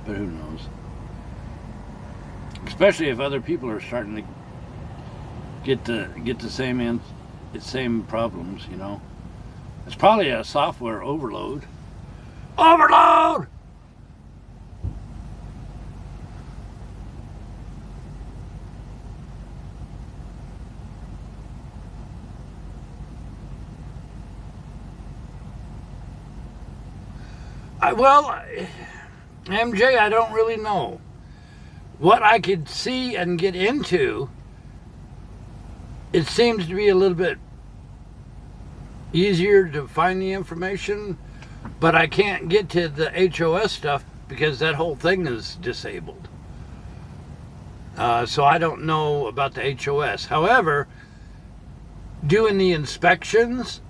But who knows? Especially if other people are starting to get the same problems, you know. It's probably a software overload. Overload! MJ, I don't really know. What I could see and get into, it seems to be a little bit easier to find the information, but I can't get to the HOS stuff because that whole thing is disabled. So I don't know about the HOS. However, doing the inspections,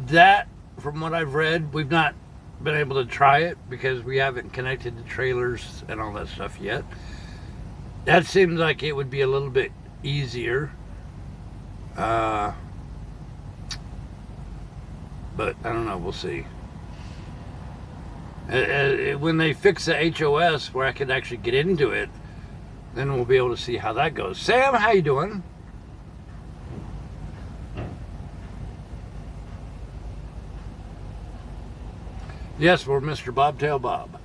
that, from what I've read, we've not been able to try it because we haven't connected the trailers and all that stuff yet. That seems like it would be a little bit easier. But I don't know, we'll see. When they fix the HOS where I could actually get into it, then we'll be able to see how that goes. Sam, how you doing? Yes, we're Mr. Bobtail Bob.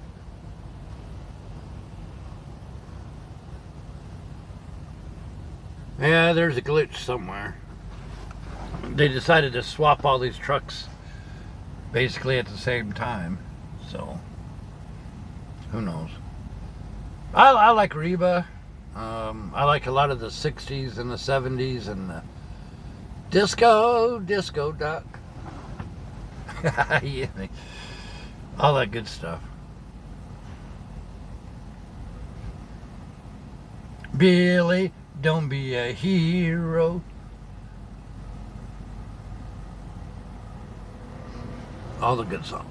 Yeah, there's a glitch somewhere. They decided to swap all these trucks basically at the same time. So, who knows? I like Reba. I like a lot of the 60s and the 70s and the disco duck. Yeah. All that good stuff. Billy, don't be a hero. All the good songs.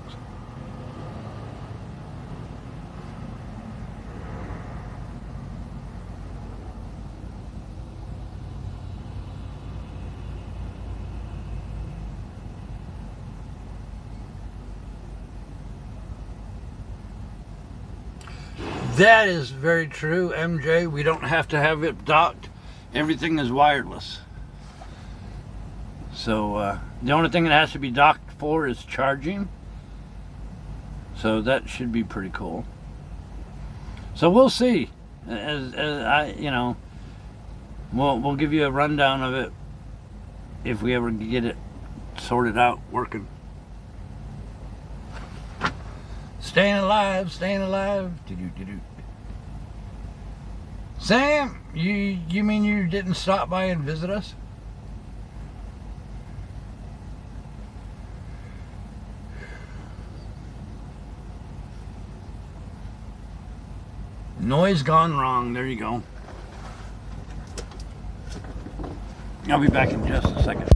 That is very true, MJ. We don't have to have it docked. Everything is wireless. So the only thing it has to be docked for is charging. So that should be pretty cool. So we'll see. As I, you know, we'll give you a rundown of it if we ever get it sorted out, working. Staying alive, staying alive. Do-do-do-do. Sam, you mean you didn't stop by and visit us? Noise gone wrong. There you go. I'll be back in just a second.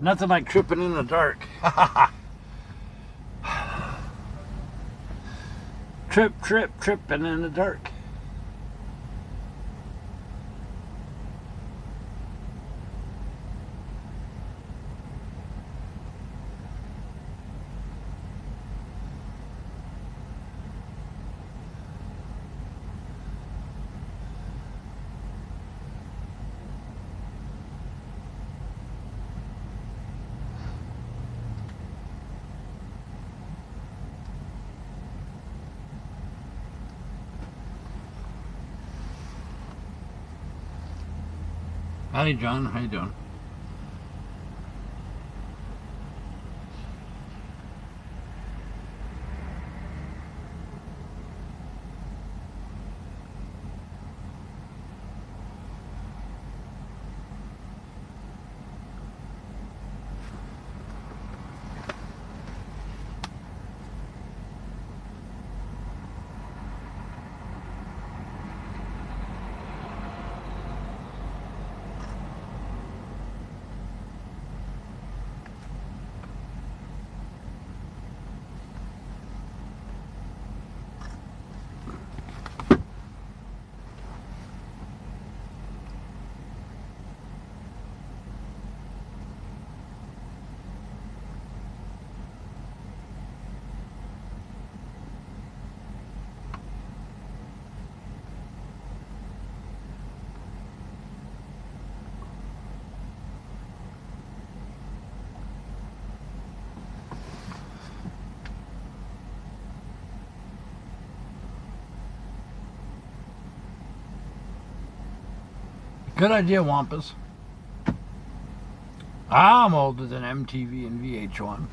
Nothing like tripping in the dark. Tripping in the dark. Howdy, John. How you doing? Good idea, Wampus. I'm older than MTV and VH1.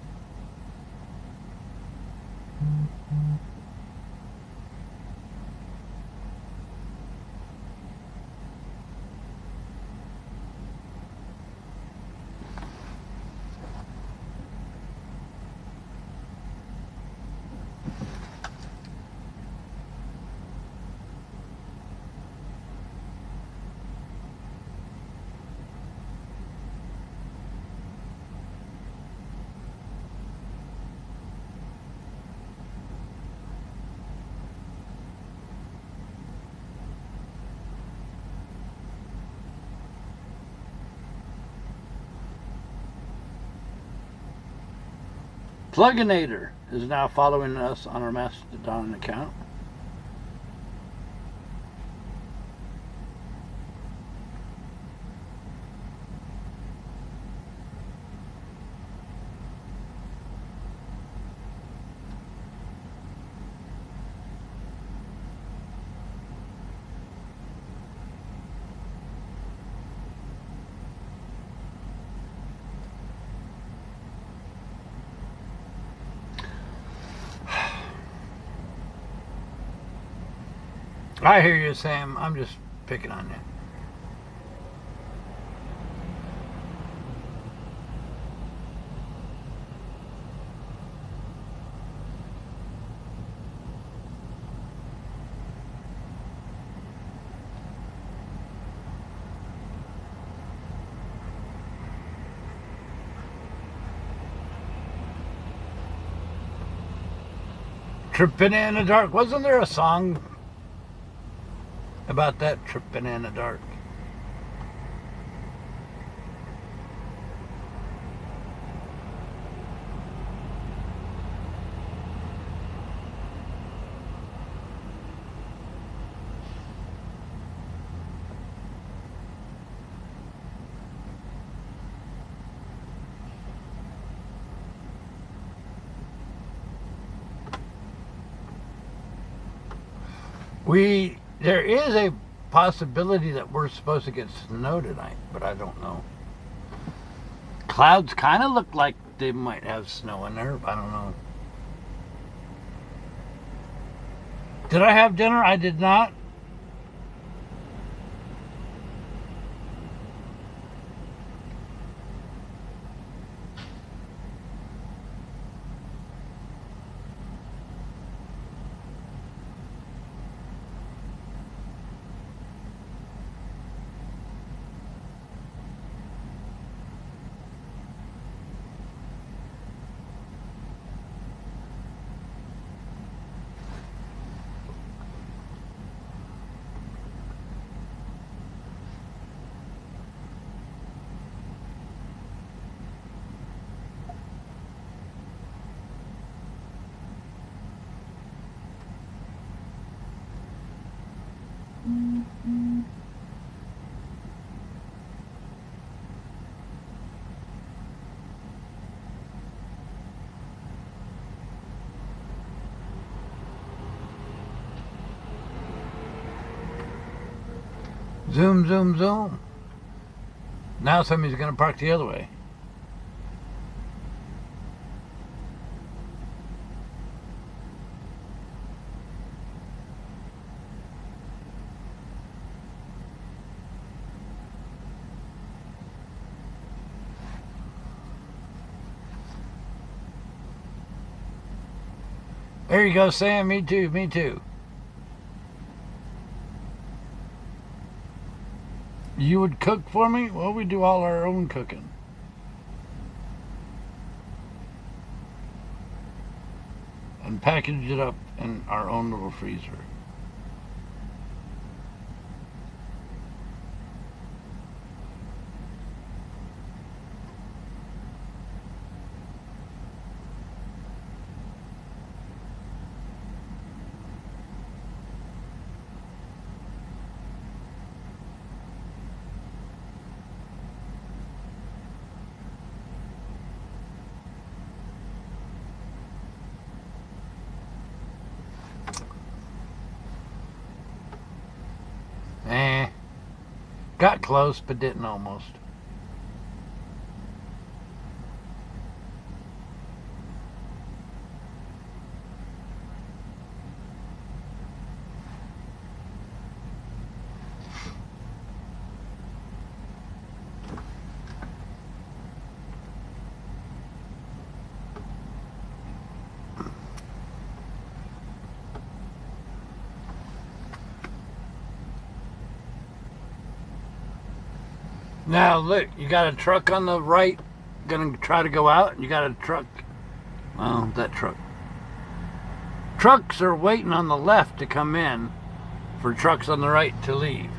Pluginator is now following us on our Mastodon account. I hear you, Sam. I'm just picking on you. Tripping in the dark. Wasn't there a song about that, tripping in the dark? There is a possibility that we're supposed to get snow tonight, but I don't know. Clouds kind of look like they might have snow in there. I don't know. Did I have dinner? I did not. Zoom, zoom, zoom. Now somebody's going to park the other way. There you go, Sam. Me too, me too. You would cook for me? Well, we do all our own cooking. And package it up in our own little freezer. Got close, but didn't almost. Now look, you got a truck on the right, gonna try to go out, and you got a truck, well, that truck. Trucks are waiting on the left to come in for trucks on the right to leave.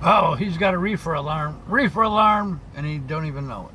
Oh, he's got a reefer alarm, and he don't even know it.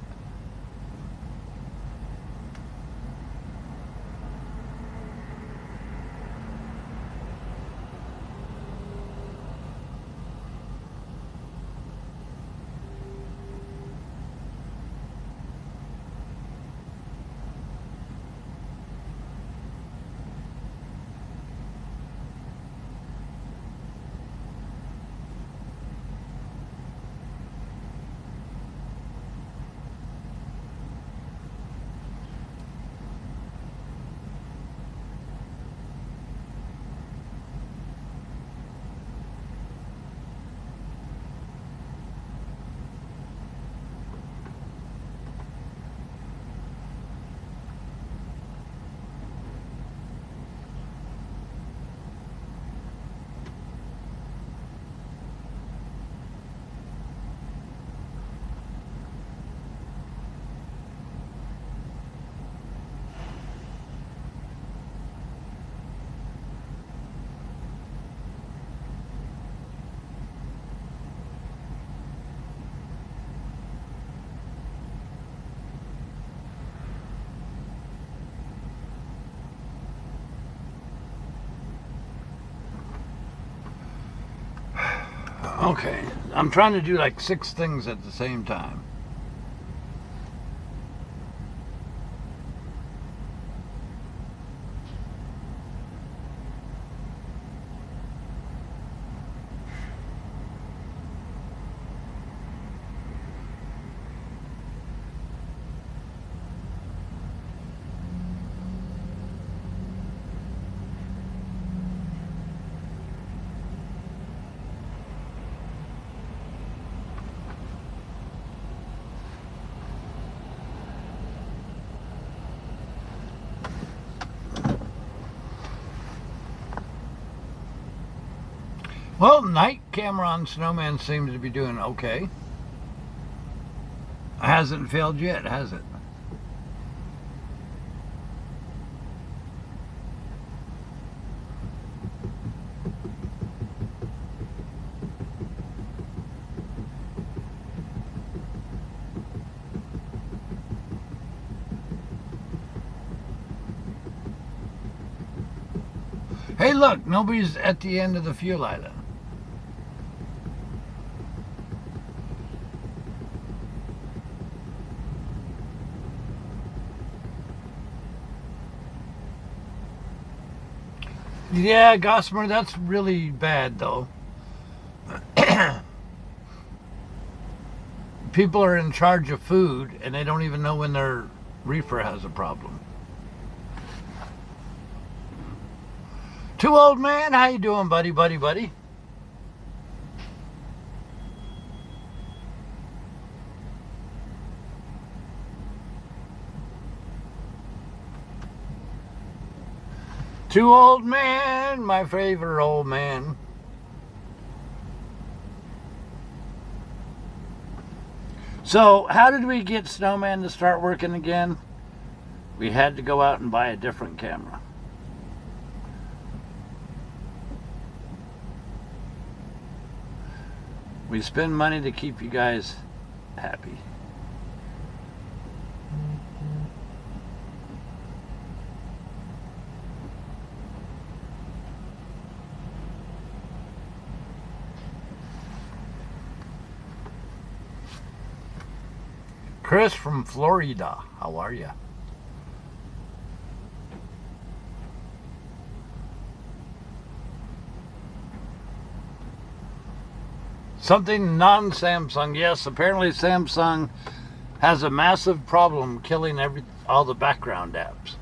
Okay, I'm trying to do like 6 things at the same time. Well, night camera on Snowman seems to be doing okay. Hasn't failed yet, has it? Hey, look, nobody's at the end of the fuel island. Yeah, Gossamer, that's really bad, though. People are in charge of food, and they don't even know when their reefer has a problem. Two Old Man, how you doing, buddy? Two Old Man, my favorite old man. So, how did we get Snowman to start working again? We had to go out and buy a different camera. We spend money to keep you guys happy. Chris from Florida, how are you? Something non-Samsung. Yes, apparently Samsung has a massive problem killing all the background apps.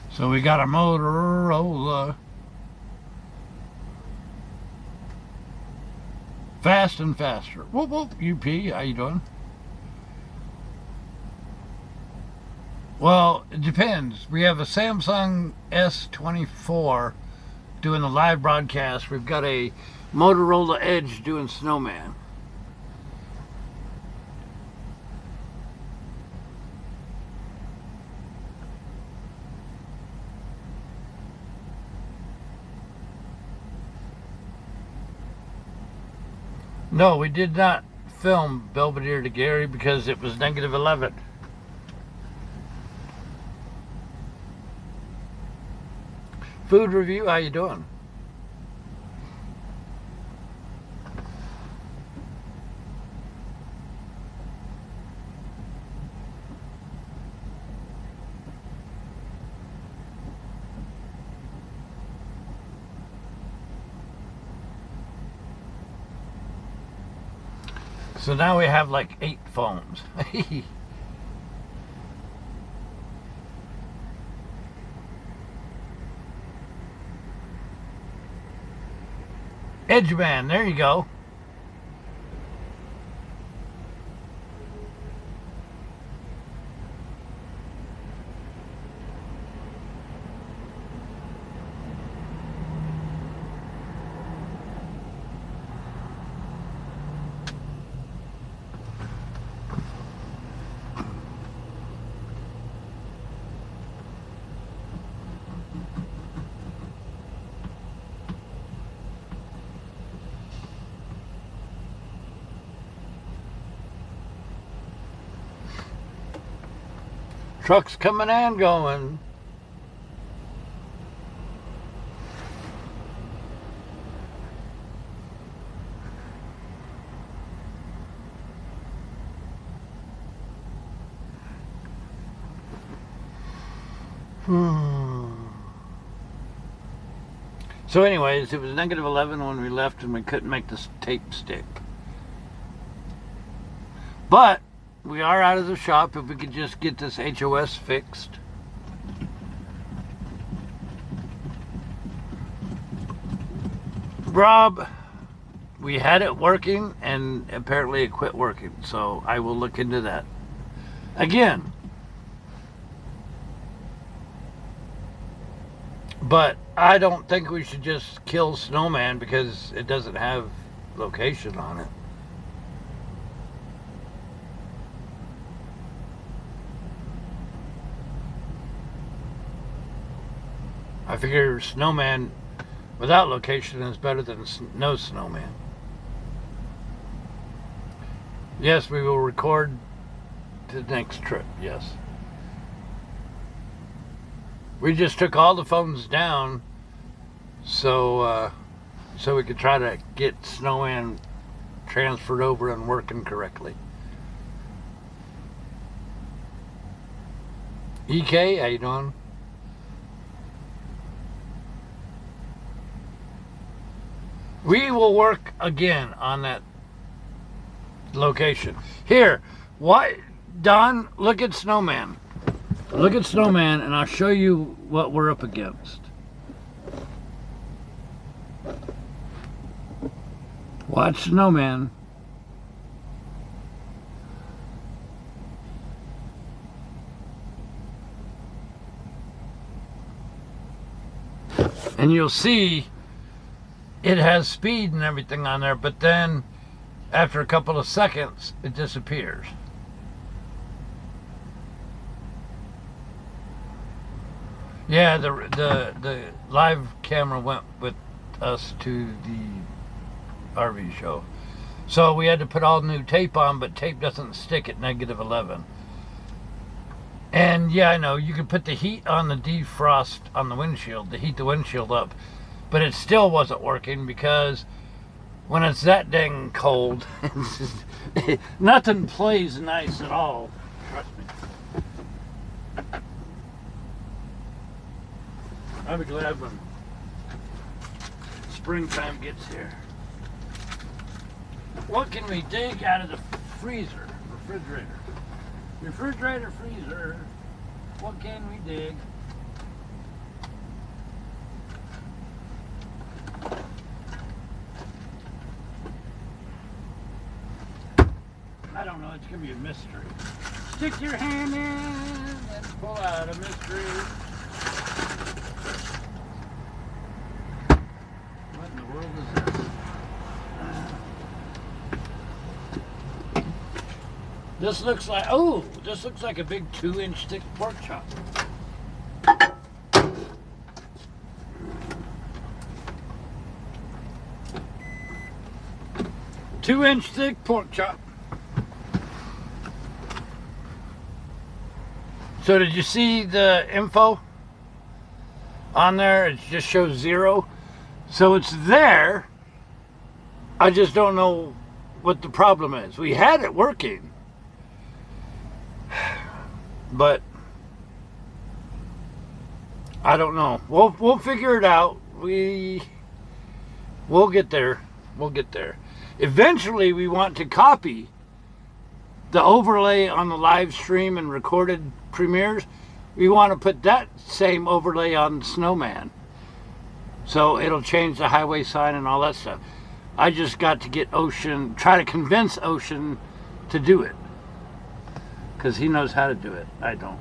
So we got a Motorola. Fast and faster. Whoop whoop, UP, how you doing? Well, it depends. We have a Samsung S24 doing the live broadcast. We've got a Motorola Edge doing Snowman. No, we did not film Belvedere to Gary because it was -11. Food review, how you doing? So now we have like 8 phones. Edgeman, there you go. Trucks coming and going. So anyways, it was -11 when we left and we couldn't make this tape stick. But we are out of the shop if we could just get this HOS fixed. Rob, we had it working and apparently it quit working, so I will look into that again. But I don't think we should just kill Snowman because it doesn't have location on it. I figure Snowman without location is better than no Snowman. Yes, we will record the next trip, yes. We just took all the phones down so we could try to get Snowman transferred over and working correctly. EK, how you doing? We will work again on that location. Here, why, Don, look at Snowman. Look at Snowman and I'll show you what we're up against. Watch Snowman. And you'll see it has speed and everything on there, but then after a couple of seconds it disappears. Yeah, the live camera went with us to the RV show, so we had to put all new tape on, but tape doesn't stick at -11. And yeah, I know you can put the heat on the defrost on the windshield to heat the windshield up, but it still wasn't working because when it's that dang cold, nothing plays nice at all. Trust me. I'll be glad when springtime gets here. What can we dig out of the refrigerator? Refrigerator, freezer, what can we dig? I don't know, it's gonna be a mystery. Stick your hand in and pull out a mystery. What in the world is this? This looks like, oh, this looks like a big 2-inch thick pork chop. 2-inch thick pork chop. So did you see the info on there? It just shows 0. So it's there. I just don't know what the problem is. We had it working, but I don't know. We'll figure it out. We'll get there. We'll get there. Eventually, we want to copy the overlay on the live stream and recorded premieres. We want to put that same overlay on Snowman. So it'll change the highway sign and all that stuff. I just got to get Ocean, try to convince Ocean to do it. Because he knows how to do it. I don't.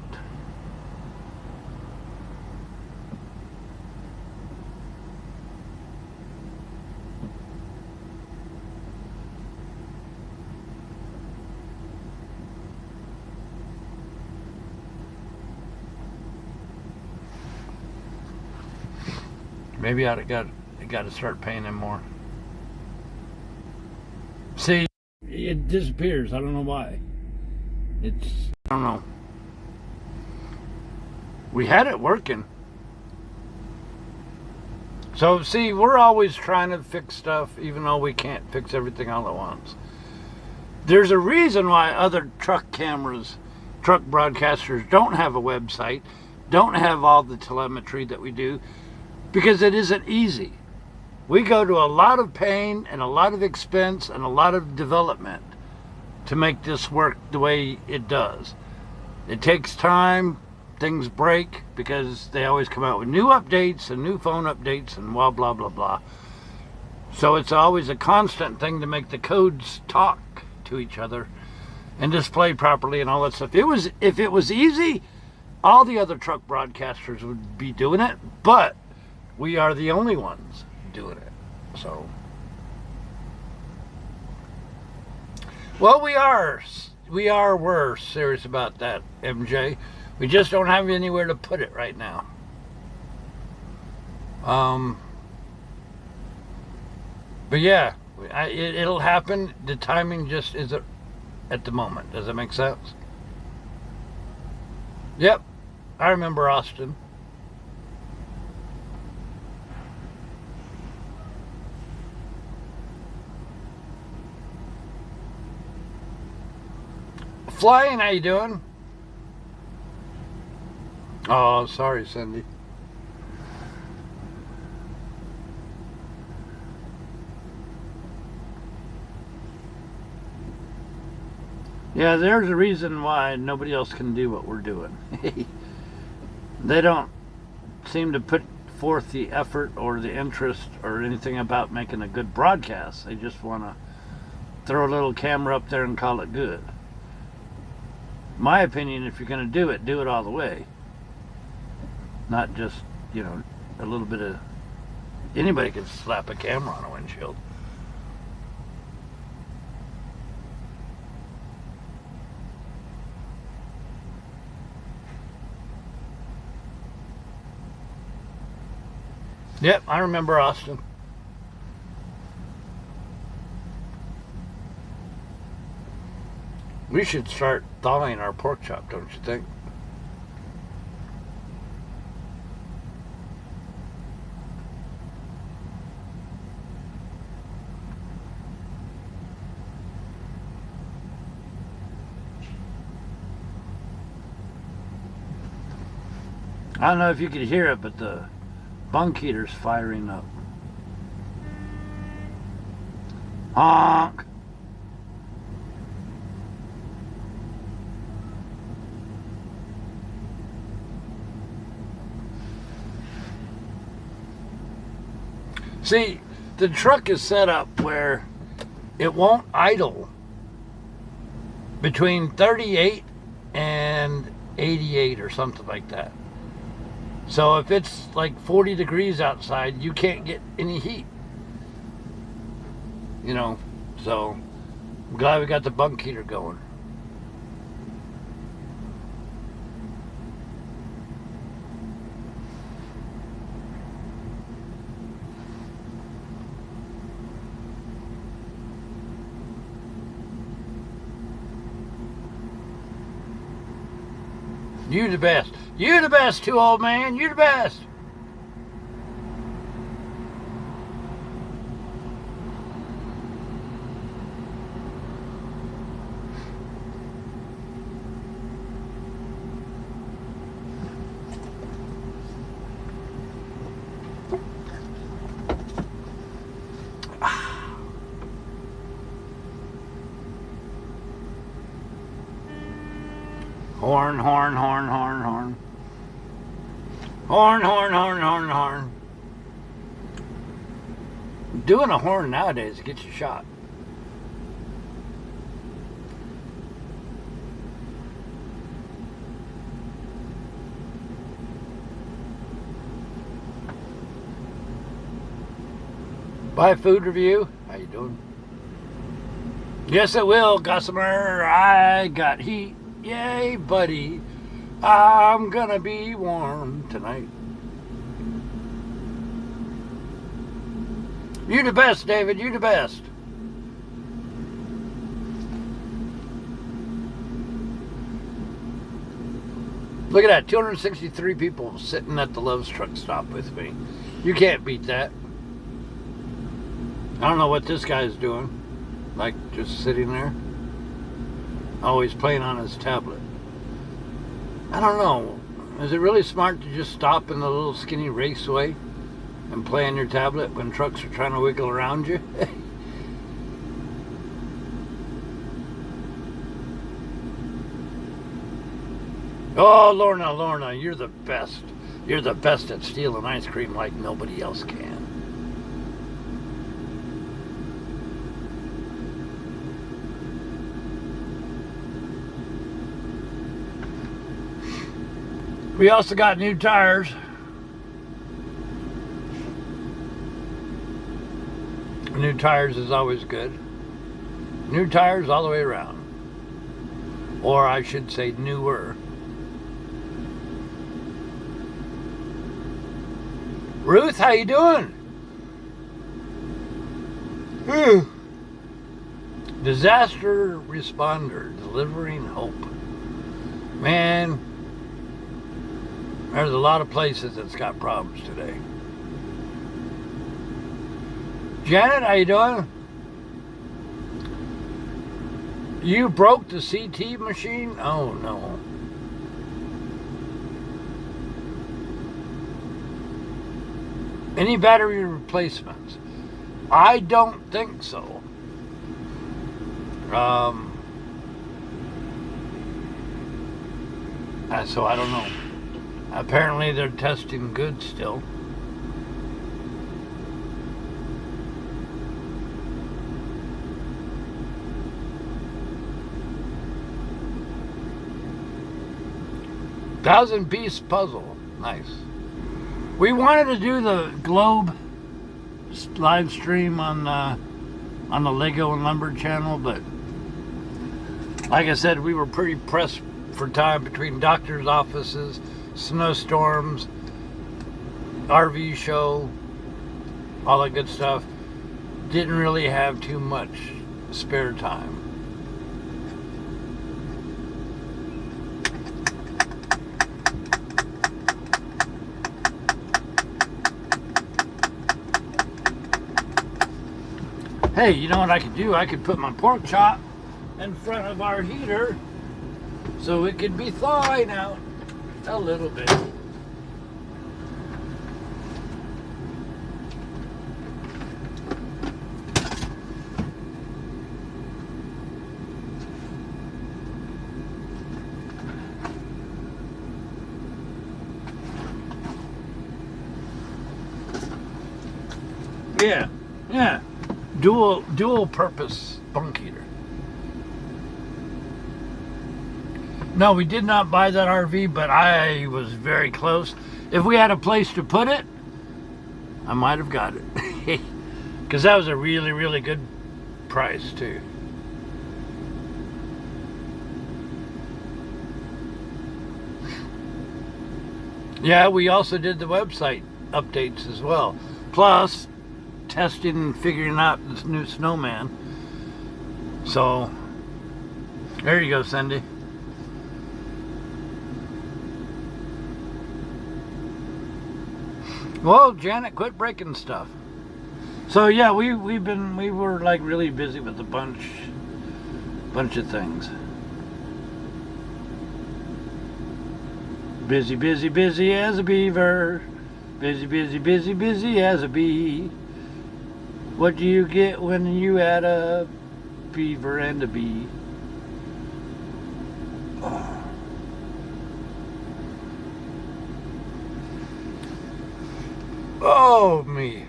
Maybe I got to start paying him more. See, it disappears. I don't know why. I don't know. We had it working. So, see, we're always trying to fix stuff, even though we can't fix everything all at once. There's a reason why other truck cameras, truck broadcasters don't have a website, don't have all the telemetry that we do. Because it isn't easy. We go to a lot of pain and a lot of expense and a lot of development to make this work the way it does. It takes time, things break because they always come out with new updates and new phone updates and blah, blah, blah, blah. So it's always a constant thing to make the codes talk to each other and display properly and all that stuff. If it was easy, all the other truck broadcasters would be doing it, but we are the only ones doing it. So, well, we're serious about that, MJ. We just don't have anywhere to put it right now. But yeah, it'll happen. The timing just isn't at the moment. Does that make sense? Yep, I remember Austin. Flying, how you doing? Oh, sorry, Cindy. Yeah, there's a reason why nobody else can do what we're doing. They don't seem to put forth the effort or the interest or anything about making a good broadcast. They just want to throw a little camera up there and call it good. My opinion, if you're going to do it all the way. Not just, you know, a little bit of... Anybody can slap a camera on a windshield. Yep, I remember Austin. We should start thawing our pork chop, don't you think? I don't know if you could hear it, but the bunk heater's firing up. Honk! See, the truck is set up where it won't idle between 38 and 88 or something like that. So if it's like 40 degrees outside, you can't get any heat. You know, so I'm glad we got the bunk heater going. You the best. You the best too, old man. You the best. Horn, horn, horn, horn, horn. Horn, horn, horn, horn, horn. Doing a horn nowadays gets you shot. Buy food review. How you doing? Yes, it will, Gossamer. I got heat. Yay, buddy. I'm gonna be warm tonight. You the best, David. You the best. Look at that. 263 people sitting at the Love's truck stop with me. You can't beat that. I don't know what this guy's doing. Like, just sitting there. Always playing on his tablet. I don't know. Is it really smart to just stop in the little skinny raceway and play on your tablet when trucks are trying to wiggle around you? Oh, Lorna, you're the best. You're the best at stealing ice cream like nobody else can. We also got new tires. New tires is always good. New tires all the way around. Or I should say newer. Ruth, how you doing? Disaster responder, delivering hope. Man, there's a lot of places that's got problems today. Janet, how you doing? You broke the CT machine? Oh no. Any battery replacements? I don't think so. So I don't know. Apparently they're testing good still. Thousand-piece puzzle. Nice. We wanted to do the globe live stream on the Lego and Lumber channel, but like I said, we were pretty pressed for time between doctor's offices, snowstorms, RV show, all that good stuff. Didn't really have too much spare time. Hey, you know what I could do? I could put my pork chop in front of our heater so it could be thawing out a little bit. Yeah. Dual purpose bunk heater. No, we did not buy that RV, but I was very close. If we had a place to put it, I might have got it. Because that was a really, really good price, too. Yeah, we also did the website updates as well. Plus, testing and figuring out this new snowman. So, there you go, Cindy. Well, Janet, quit breaking stuff. So yeah, we were like really busy with a bunch of things. Busy, busy, busy as a beaver. Busy, busy, busy, busy as a bee. What do you get when you add a beaver and a bee? Oh, me.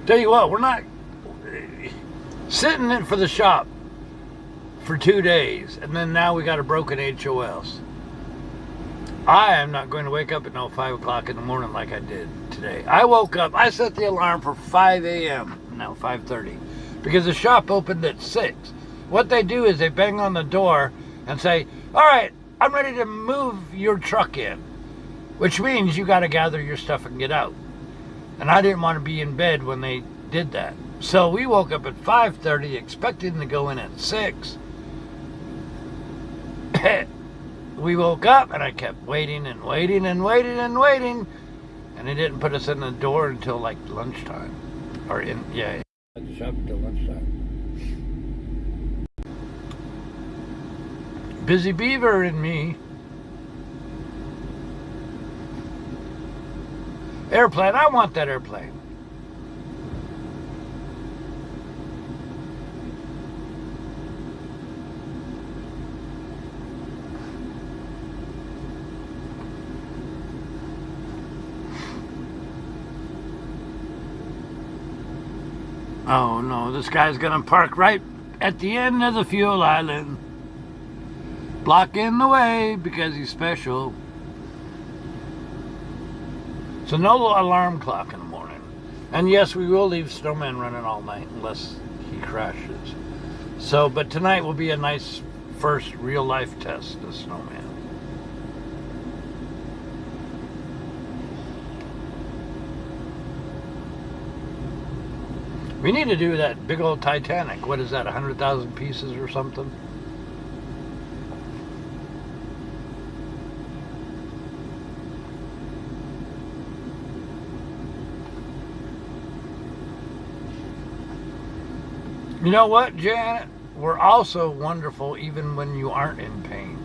Tell you what, we're not sitting in for the shop for 2 days, and then now we got a broken HOS. I am not going to wake up at 5 o'clock in the morning like I did today. I woke up, I set the alarm for 5 a.m. No, 5:30, because the shop opened at 6. What they do is they bang on the door and say, all right, I'm ready to move your truck in, which means you got to gather your stuff and get out. And I didn't want to be in bed when they did that. So we woke up at 5:30 expecting to go in at 6. We woke up and I kept waiting and waiting and waiting and waiting, and they didn't put us in the door until like lunchtime. Or at the shop until lunchtime. Busy beaver and me. Airplane, I want that airplane. Oh no, this guy's gonna park right at the end of the fuel island, blocking the way because he's special. So no alarm clock in the morning. And yes, we will leave Snowman running all night unless he crashes. So, but tonight will be a nice first real life test of Snowman. We need to do that big old Titanic. What is that, 100,000 pieces or something? You know what, Janet? We're also wonderful even when you aren't in pain.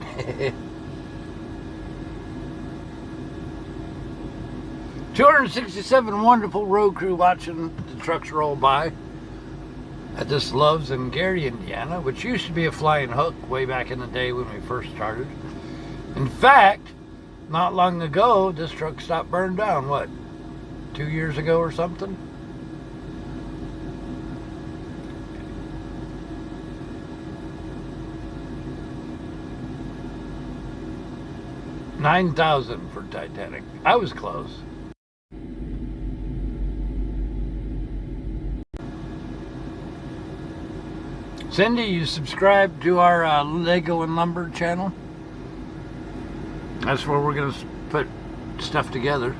267 wonderful road crew watching the trucks roll by at this Loves in Gary, Indiana, which used to be a flying hook way back in the day when we first started. In fact, not long ago, this truck stop burned down, what, 2 years ago or something? $9,000 for Titanic. I was close. Cindy, you subscribe to our Lego and Lumber channel? That's where we're going to put stuff together.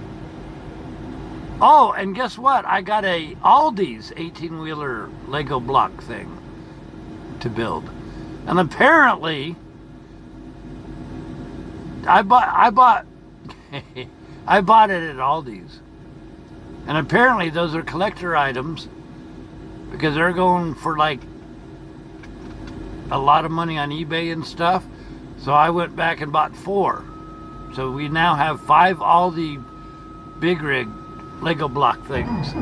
Oh, and guess what? I got a Aldi's 18-wheeler Lego block thing to build. And apparently, I bought I bought it at Aldi's. And apparently those are collector items because they're going for like a lot of money on eBay and stuff. So I went back and bought 4. So we now have 5 Aldi Big Rig Lego block things.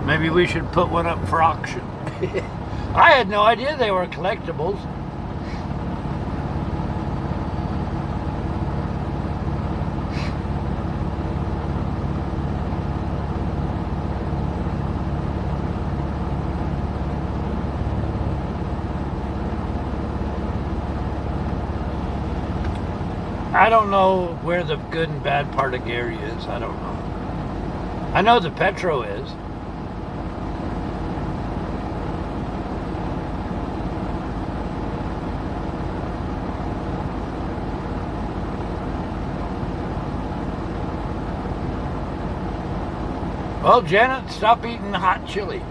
Maybe we should put one up for auction. I had no idea they were collectibles. I don't know where the good and bad part of Gary is. I don't know. I know the Petro is. Well, Janet, stop eating hot chili.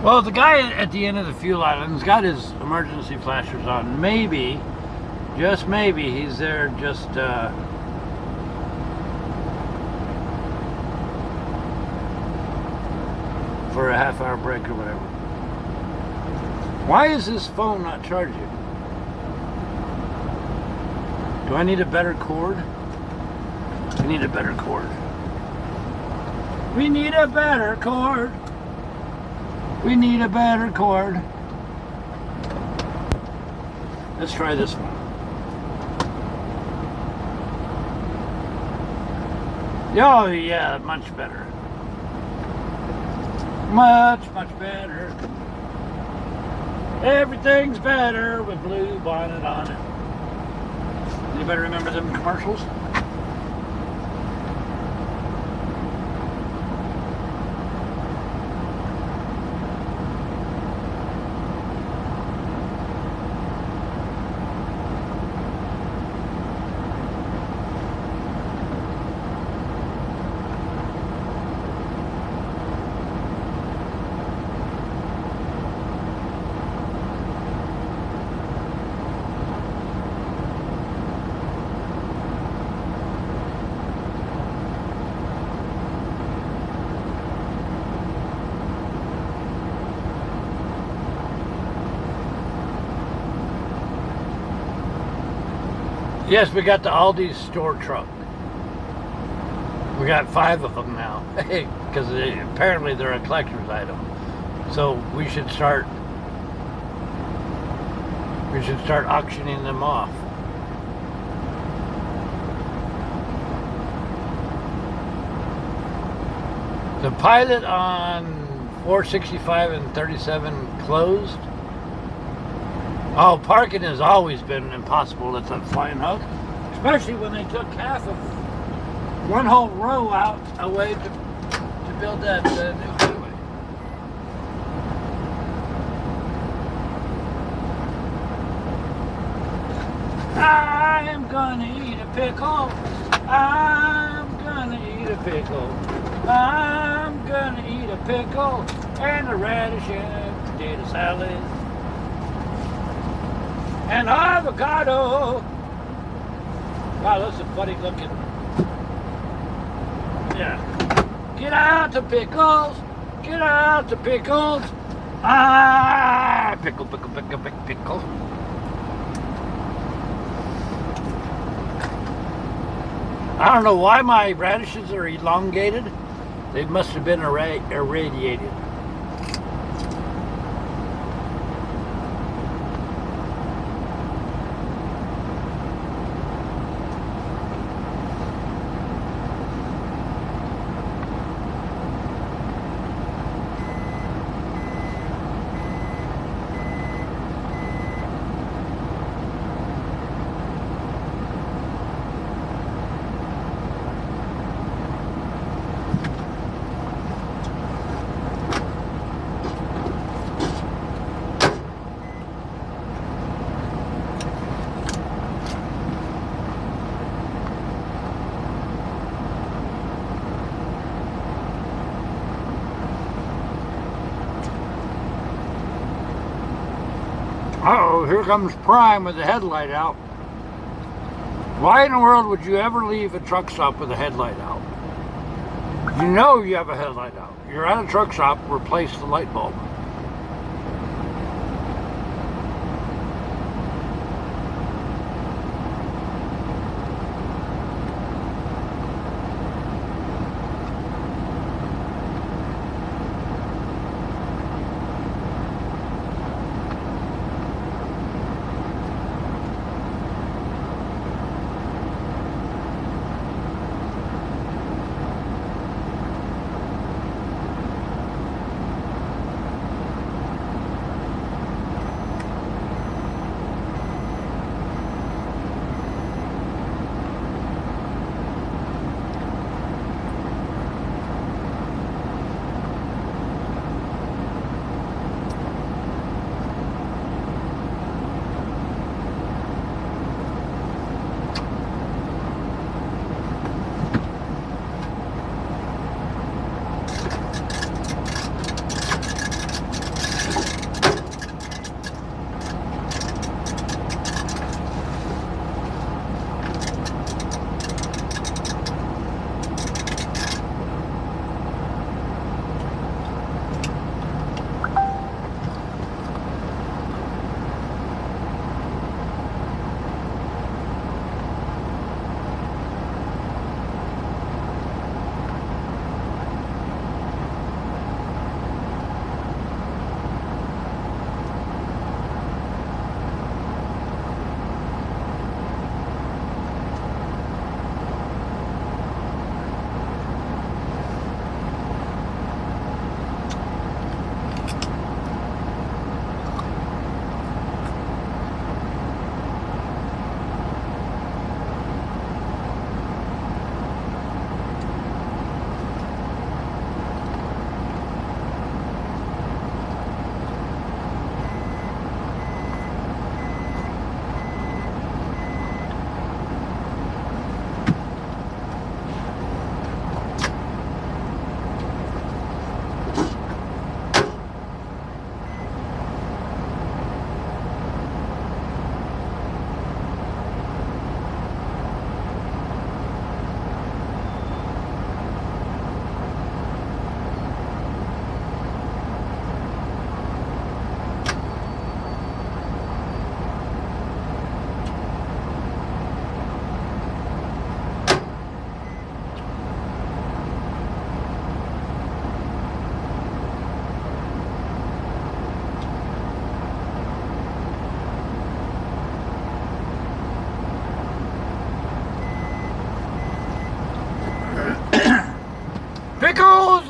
Well, the guy at the end of the fuel island's got his emergency flashers on. Maybe, just maybe, he's there just for a half-hour break or whatever. Why is this phone not charging? Do I need a better cord? I need a better cord. We need a better cord. We need a better cord. Let's try this one. Oh yeah, much better. Much, much better. Everything's better with blue bonnet on it. Anybody remember them commercials? Yes, we got the Aldi store truck. We got 5 of them now, because apparently they're a collector's item. So we should start auctioning them off. The Pilot on 465 and 37 closed. Oh, parking has always been impossible at the Flying Hook, especially when they took half of one whole row out away to build that new freeway. I'm gonna eat a pickle. I'm gonna eat a pickle. I'm gonna eat a pickle and a radish and potato salad. And avocado. Wow, those are funny looking. Yeah. Get out the pickles. Get out the pickles. Ah, pickle, pickle, pickle, pickle, pickle. I don't know why my radishes are elongated. They must have been irradiated. Uh-oh, here comes Prime with the headlight out. Why in the world would you ever leave a truck stop with a headlight out? You know you have a headlight out. You're at a truck stop, replace the light bulb.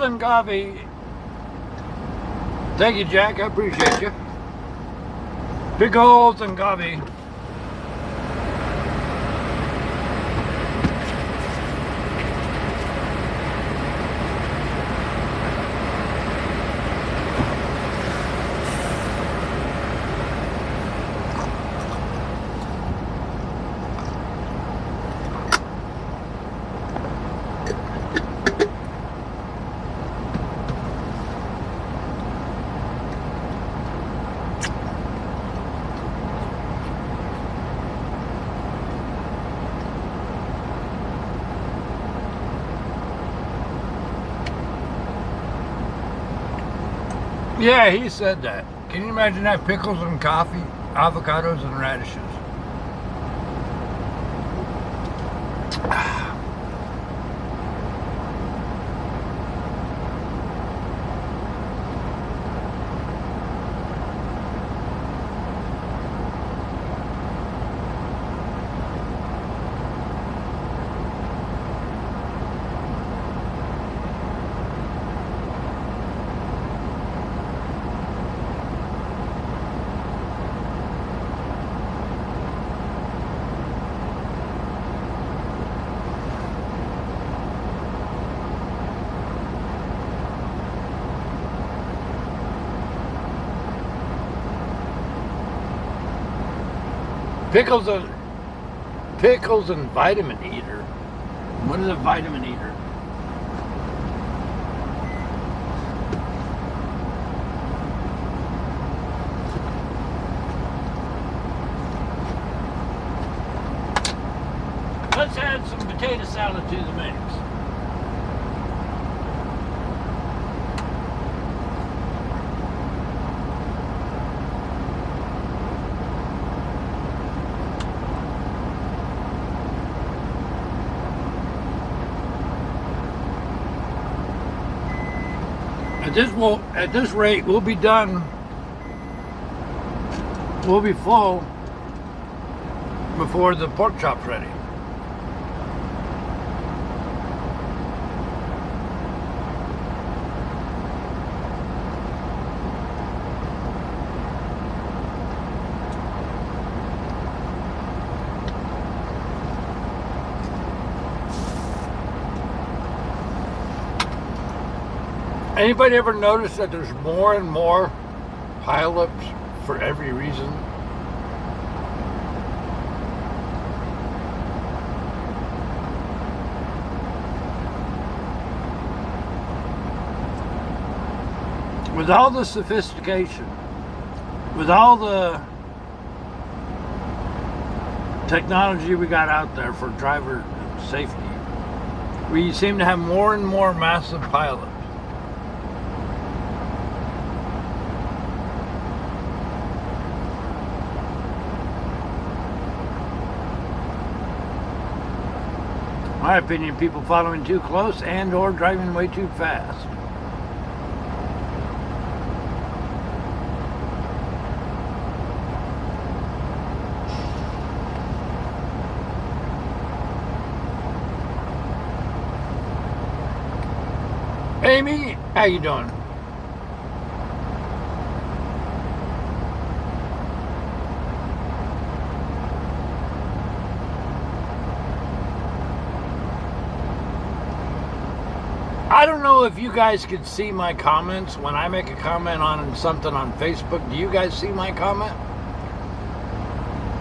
and coffee. Thank you, Jack. I appreciate you. Pickles and coffee. Yeah, he said that. Can you imagine that? Pickles and coffee, avocados and radishes. Pickles and vitamin eater. What is a vitamin eater? Let's add some potato salad to the mix. At this rate, we'll be done. We'll be full before the pork chop's ready. Anybody ever notice that there's more and more pileups for every reason? With all the sophistication, with all the technology we got out there for driver safety, we seem to have more and more massive pileups. In my opinion, people following too close and or driving way too fast. Amy, how you doing? I don't know if you guys could see my comments when I make a comment on something on Facebook. Do you guys see my comment?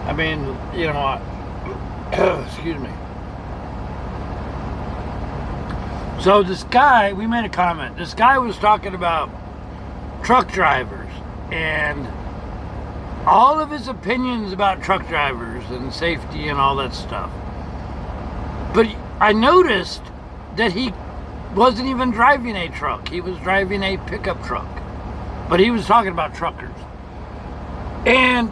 I mean, you know, excuse me. So this guy, we made a comment. This guy was talking about truck drivers and all of his opinions about truck drivers and safety and all that stuff. But I noticed that he wasn't even driving a truck. He was driving a pickup truck. But he was talking about truckers. And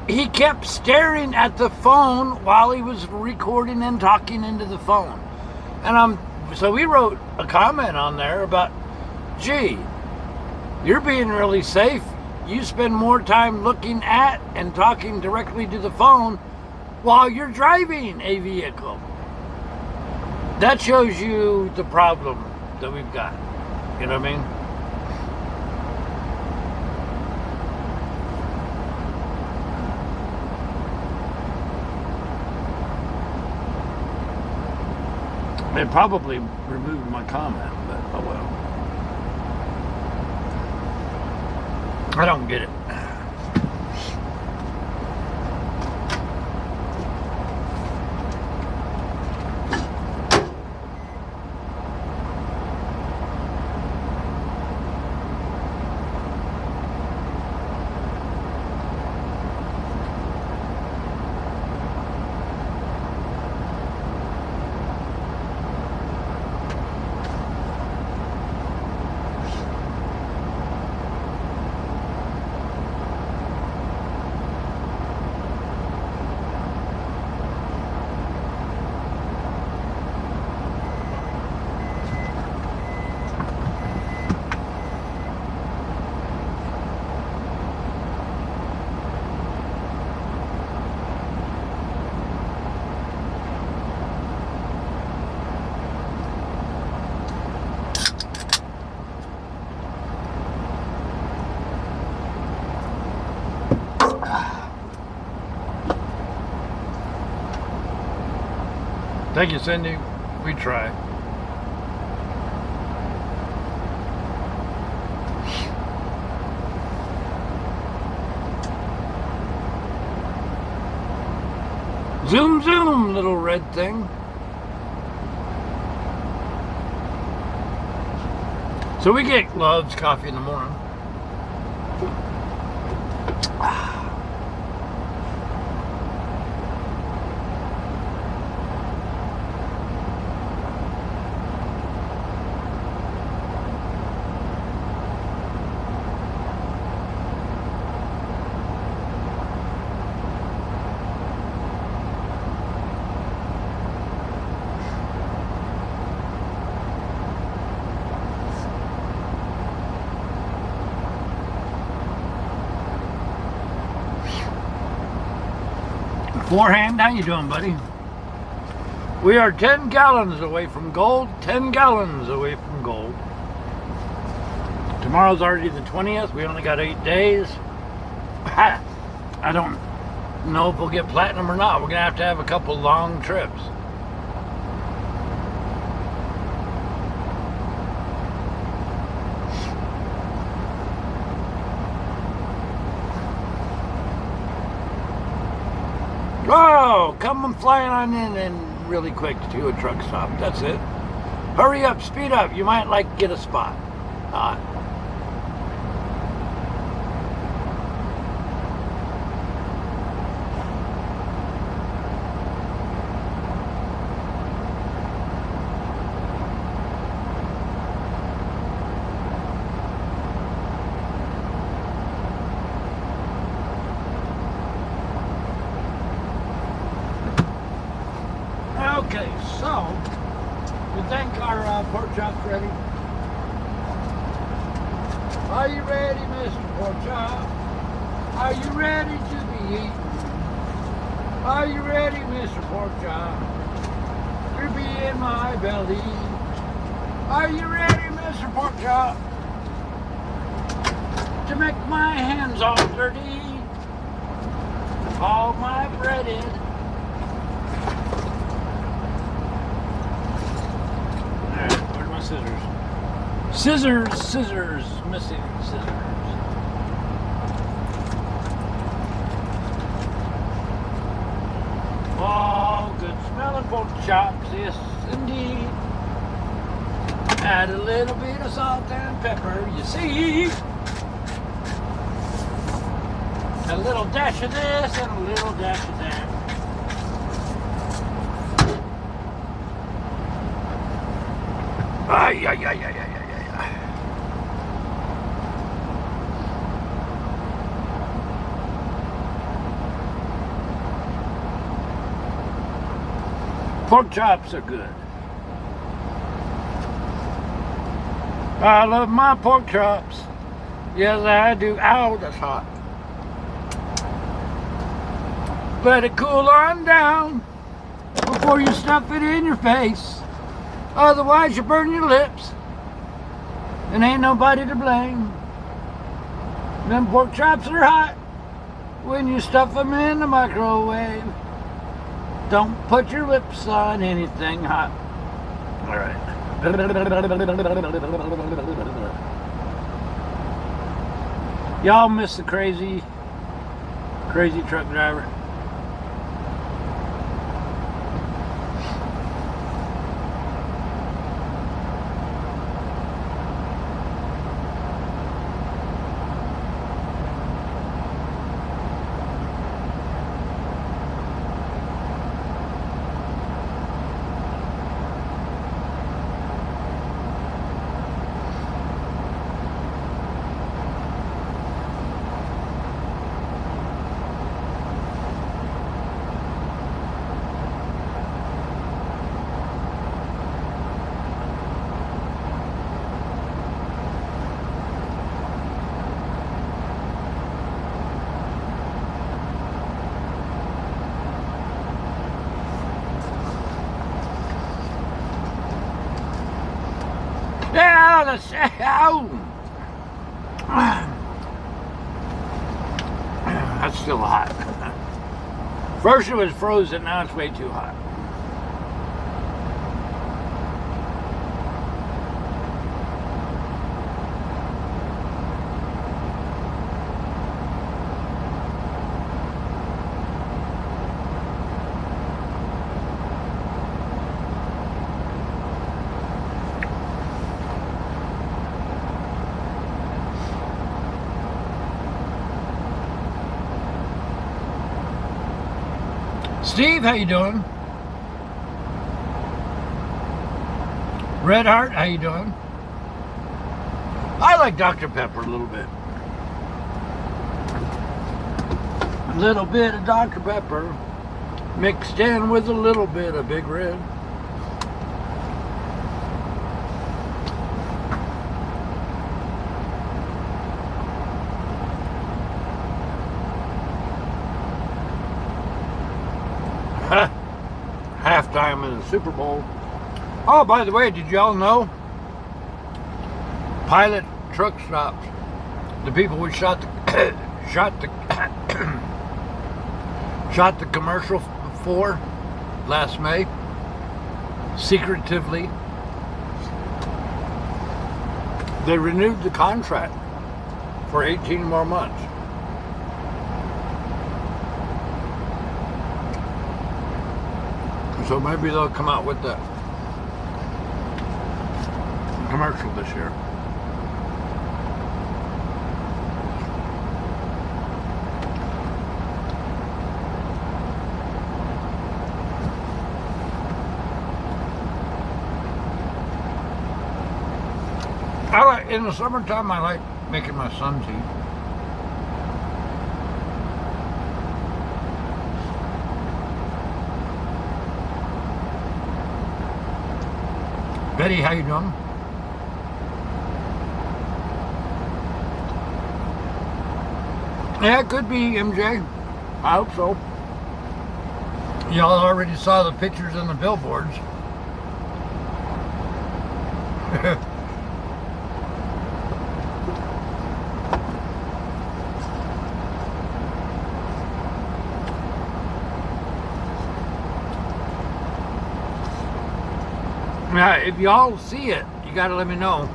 he kept staring at the phone while he was recording and talking into the phone. And so we wrote a comment on there about, gee, you're being really safe. You spend more time looking at and talking directly to the phone while you're driving a vehicle. That shows you the problem that we've got. You know what I mean? They probably removed my comment, but oh well. I don't get it. Thank you, Cindy. We try. Zoom, zoom, little red thing. So we get Love's coffee in the morning. Forehand, how you doing, buddy? We are 10 gallons away from gold. 10 gallons away from gold. Tomorrow's already the 20th. We only got 8 days. I don't know if we'll get platinum or not. We're gonna have to have a couple long trips. Oh, come flying on in and really quick to a truck stop. That's it. Hurry up, speed up. You might like get a spot. Okay, so we think our pork chop's ready. Are you ready, Mr. Pork Chop? Are you ready to be eaten? Are you ready, Mr. Pork Chop? To be in my belly. Are you ready, Mr. Pork Chop? To make my hands all dirty, all my breaded. Scissors, scissors, missing scissors. Oh, good smelling pork chops, yes indeed. Add a little bit of salt and pepper, you see. A little dash of this and a little dash of that. Ay, ay, ay, ay, ay, ay, ay. Pork chops are good. I love my pork chops. Yes, I do. Ow, that's hot. Let it cool on down before you stuff it in your face. Otherwise, you burn your lips. and ain't nobody to blame. Them pork chops are hot when you stuff them in the microwave. Don't put your lips on anything hot. All right. Y'all miss the crazy truck driver. Yeah, that's still hot. First it was frozen, now it's way too hot. Steve, how you doing? Red Heart, how you doing? I like Dr. Pepper a little bit. A little bit of Dr. Pepper mixed in with a little bit of Big Red. Halftime in the Super Bowl. Oh, by the way, did y'all know? Pilot Truckstop, the people we shot the shot the commercial for last May, secretively, they renewed the contract for 18 more months. So maybe they'll come out with the commercial this year. In the summertime, I like making my sun tea. Betty, how you doing? Yeah, it could be MJ. I hope so. Y'all already saw the pictures on the billboards. Now, if y'all see it, you gotta let me know.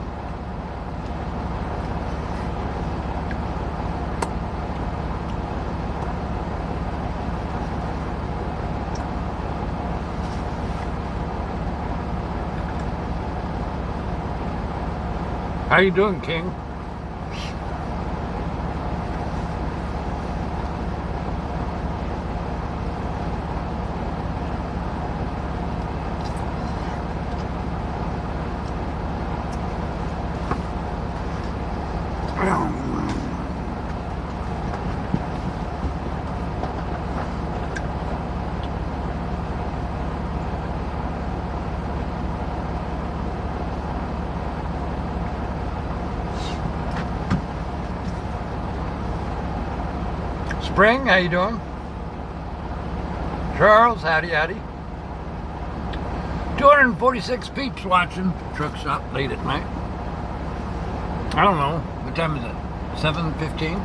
How you doing, King? Spring, how you doing? Charles, howdy, howdy. 246 peeps watching Truckstop late at night. I don't know. What time is it? 7:15?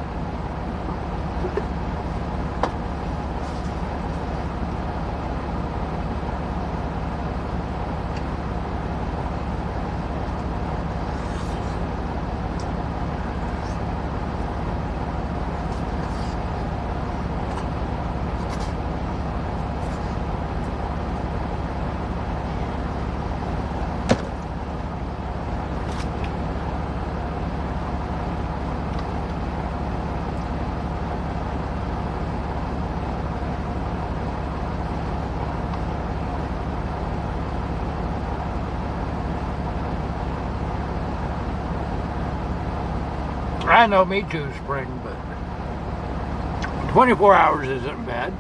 I know, me too, Spring, but 24 hours isn't bad.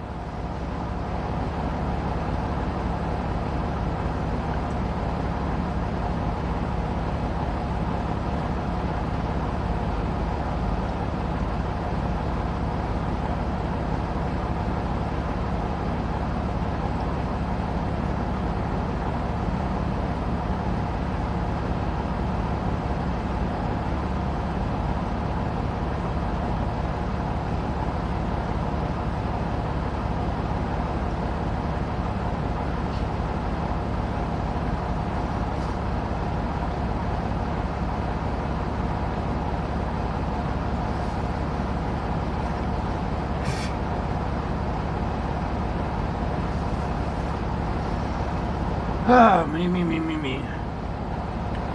Ah, me.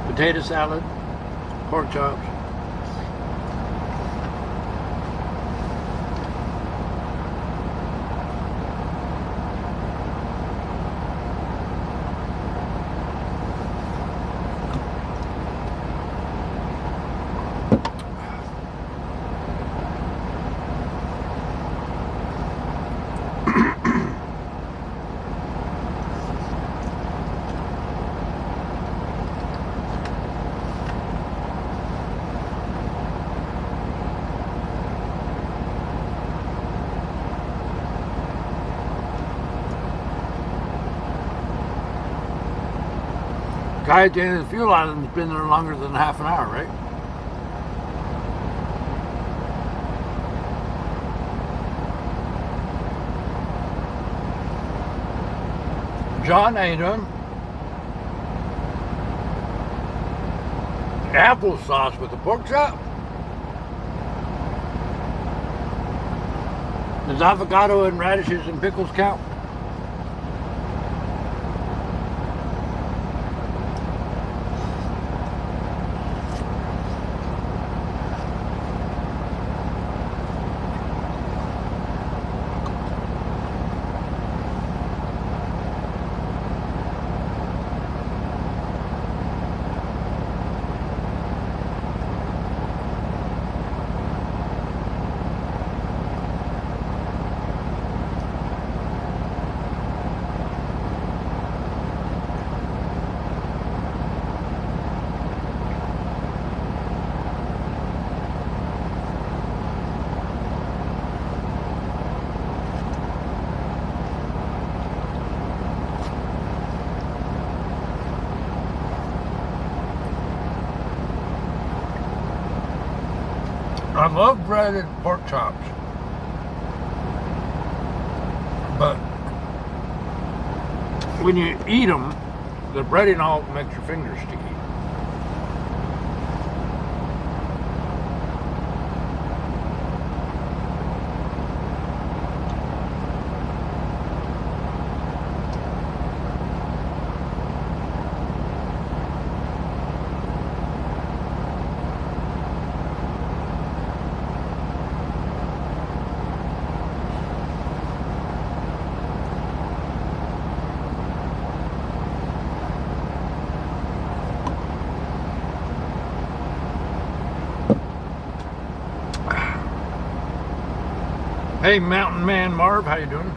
Potato salad, pork chops. Guy at the end of the fuel island's been there longer than half an hour, right? John, how you doing? Applesauce with the pork chop? Does avocado and radishes and pickles count? I love breaded pork chops, but when you eat them, the breading all makes your fingers sticky. Hey, Mountain Man Marv, how you doing?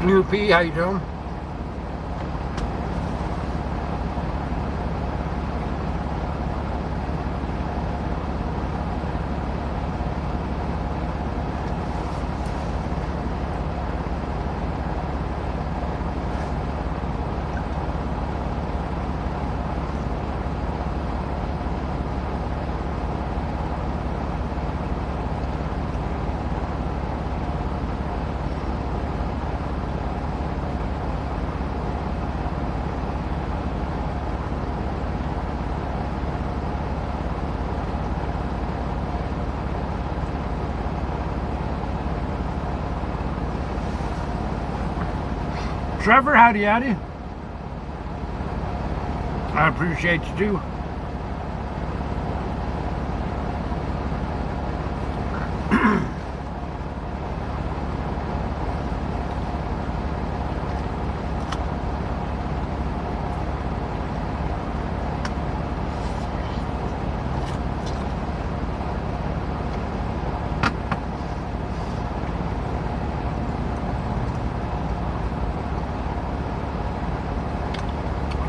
New P, how you doing? Trevor, howdy howdy. I appreciate you too.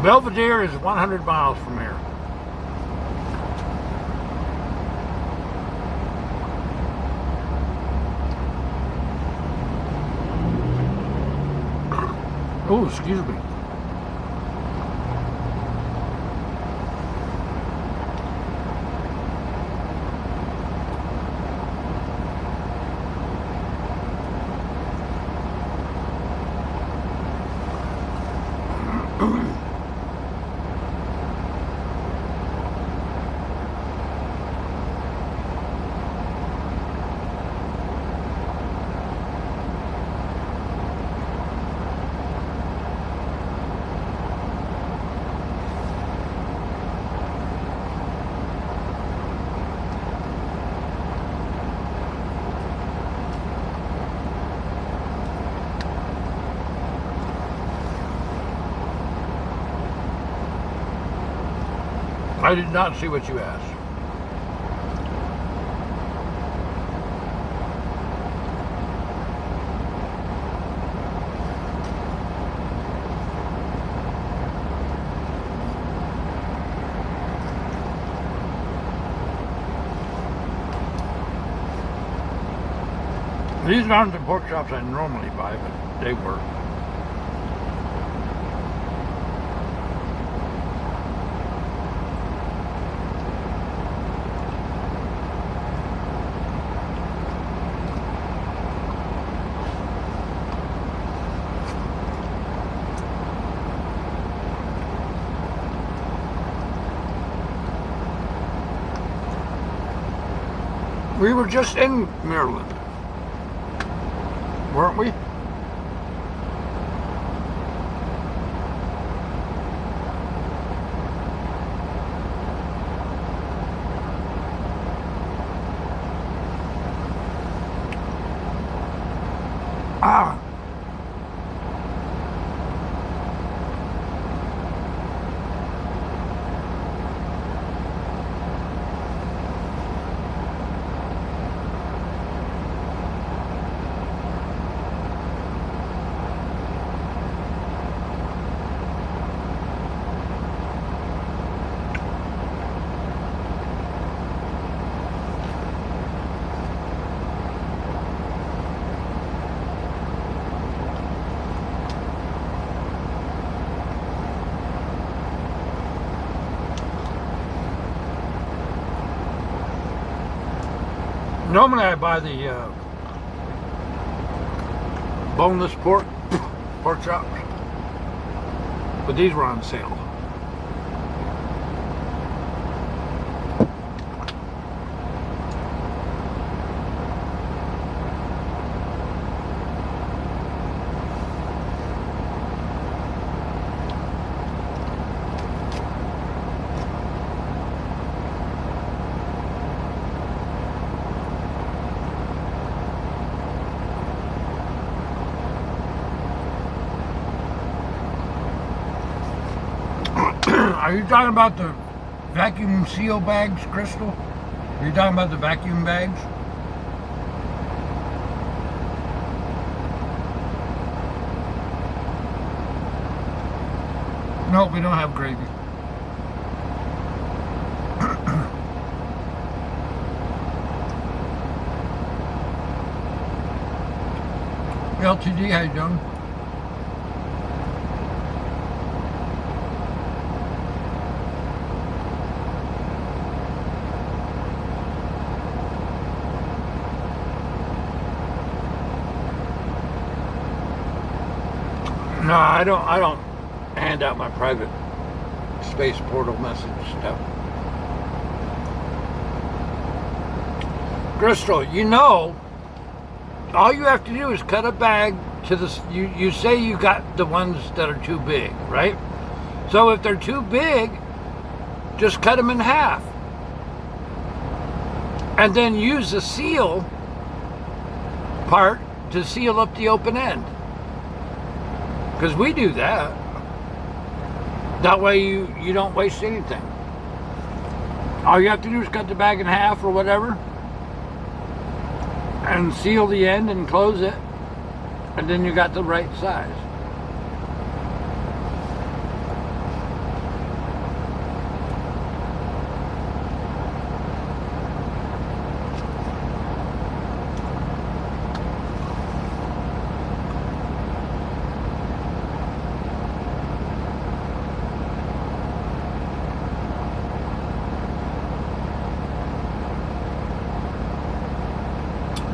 Belvedere is 100 miles from here. Oh, excuse me. I did not see what you asked. These aren't the pork chops I normally buy, but they work. We were just in Maryland, weren't we? Ah. Normally I buy the boneless pork chops, but these were on sale. Are you talking about the vacuum seal bags, Crystal? Are you talking about the vacuum bags? No, we don't have gravy. LTD, how you doing? No, I don't hand out my private space portal message stuff. Crystal, you know, all you have to do is cut a bag to the, you say you got the ones that are too big, right? So if they're too big, just cut them in half. And then use the seal part to seal up the open end. Because we do that. That way you don't waste anything. All you have to do is cut the bag in half or whatever, and seal the end and close it, and then you got the right size.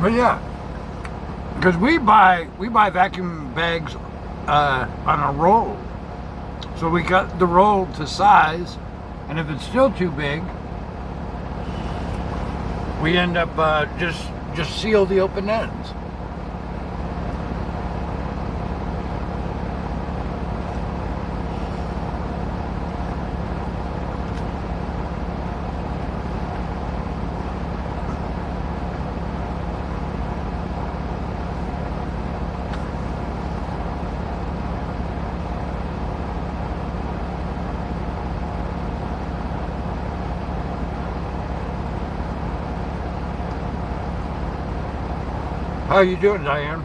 But yeah, because we buy vacuum bags on a roll, so we cut the roll to size, and if it's still too big, we end up just seal the open ends. How you doing, Diane?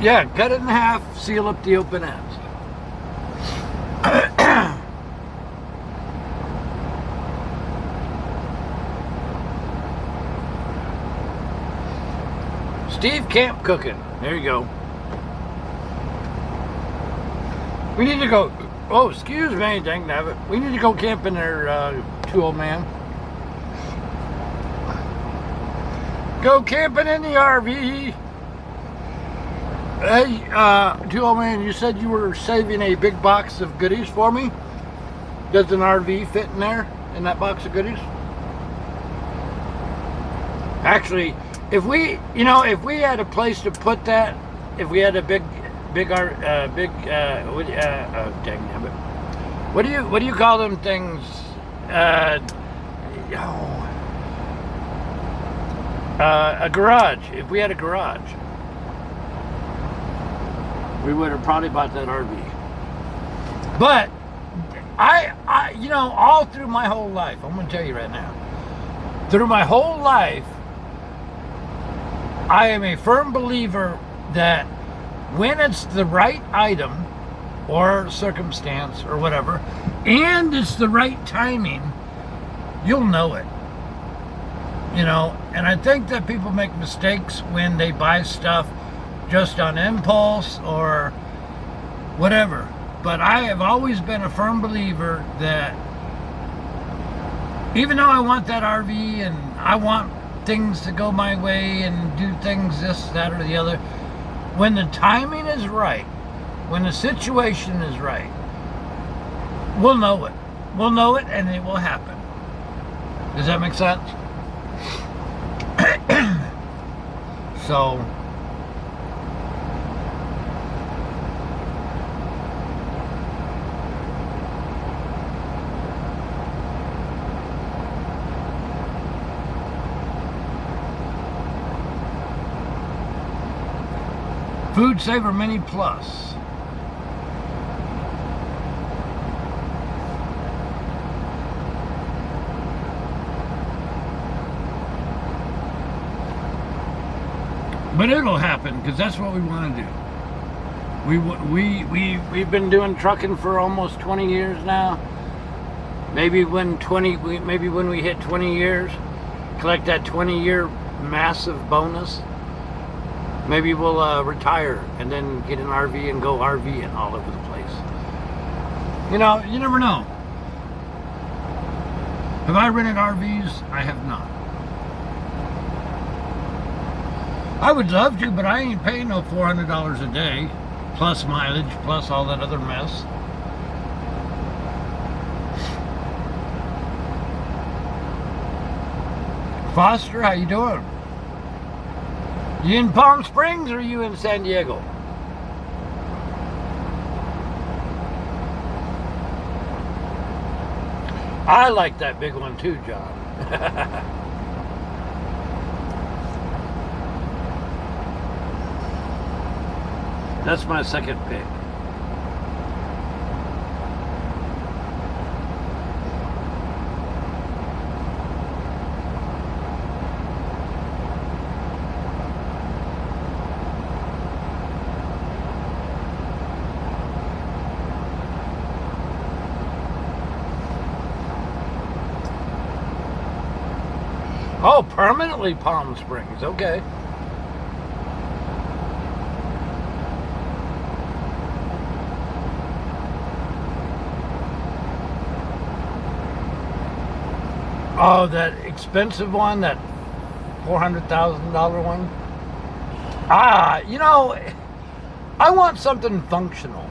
Yeah, cut it in half, seal up the open ends. Steve Camp Cooking. There you go. We need to go. Oh, excuse me, dang nabbit. We need to go camping there, two old man. Go camping in the RV. Hey, two old man, you said you were saving a big box of goodies for me. Does an RV fit in there, in that box of goodies? Actually, if we had a place to put that, if we had a dang nabbit. What do you call them things? A garage. If we had a garage, we would have probably bought that RV. But I all through my whole life, I'm going to tell you right now, through my whole life, I am a firm believer that when it's the right item or circumstance or whatever, and it's the right timing, you'll know it. And I think that people make mistakes when they buy stuff just on impulse or whatever. But I have always been a firm believer that even though I want that RV and I want things to go my way and do things this, that, or the other, when the timing is right, when the situation is right, we'll know it. We'll know it and it will happen. Does that make sense? So, Food Saver Mini Plus. But it'll happen, because that's what we want to do. We've been doing trucking for almost 20 years now. Maybe when we hit 20 years, collect that 20-year massive bonus. Maybe we'll retire and then get an RV and go RVing all over the place. You know, you never know. Have I rented RVs? I have not. I would love to, but I ain't paying no $400 a day, plus mileage, plus all that other mess. Foster, how you doing? You in Palm Springs or are you in San Diego? I like that big one too, John. That's my second pick. Oh, permanently Palm Springs, okay. Oh, that expensive one, that $400,000 one. Ah, you know, I want something functional.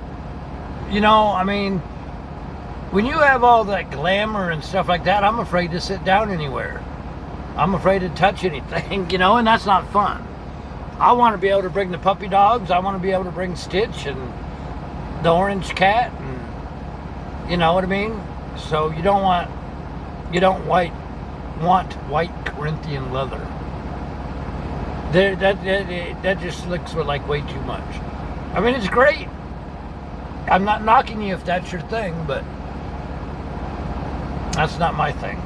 You know, I mean, when you have all that glamour and stuff like that, I'm afraid to sit down anywhere. I'm afraid to touch anything, you know, and that's not fun. I want to be able to bring the puppy dogs. I want to be able to bring Stitch and the orange cat, and you know what I mean? So you don't want white Corinthian leather. That just looks like way too much. I mean, it's great. I'm not knocking you if that's your thing, but that's not my thing.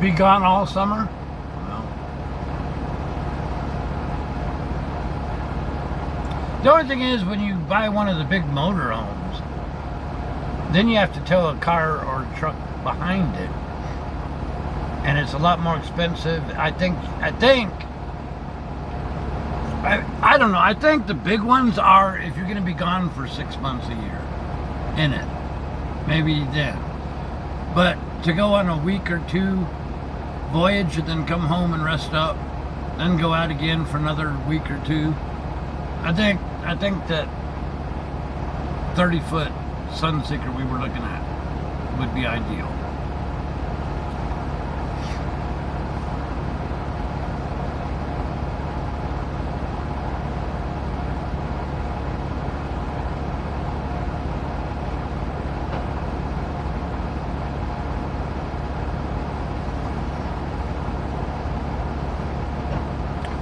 Be gone all summer? No. The only thing is, when you buy one of the big motorhomes, then you have to tow a car or a truck behind it, and it's a lot more expensive. I don't know. I think the big ones are if you're going to be gone for 6 months a year in it, maybe then. But to go on a week or two voyage and then come home and rest up, then go out again for another week or two, I think that 30-foot Sunseeker we were looking at would be ideal.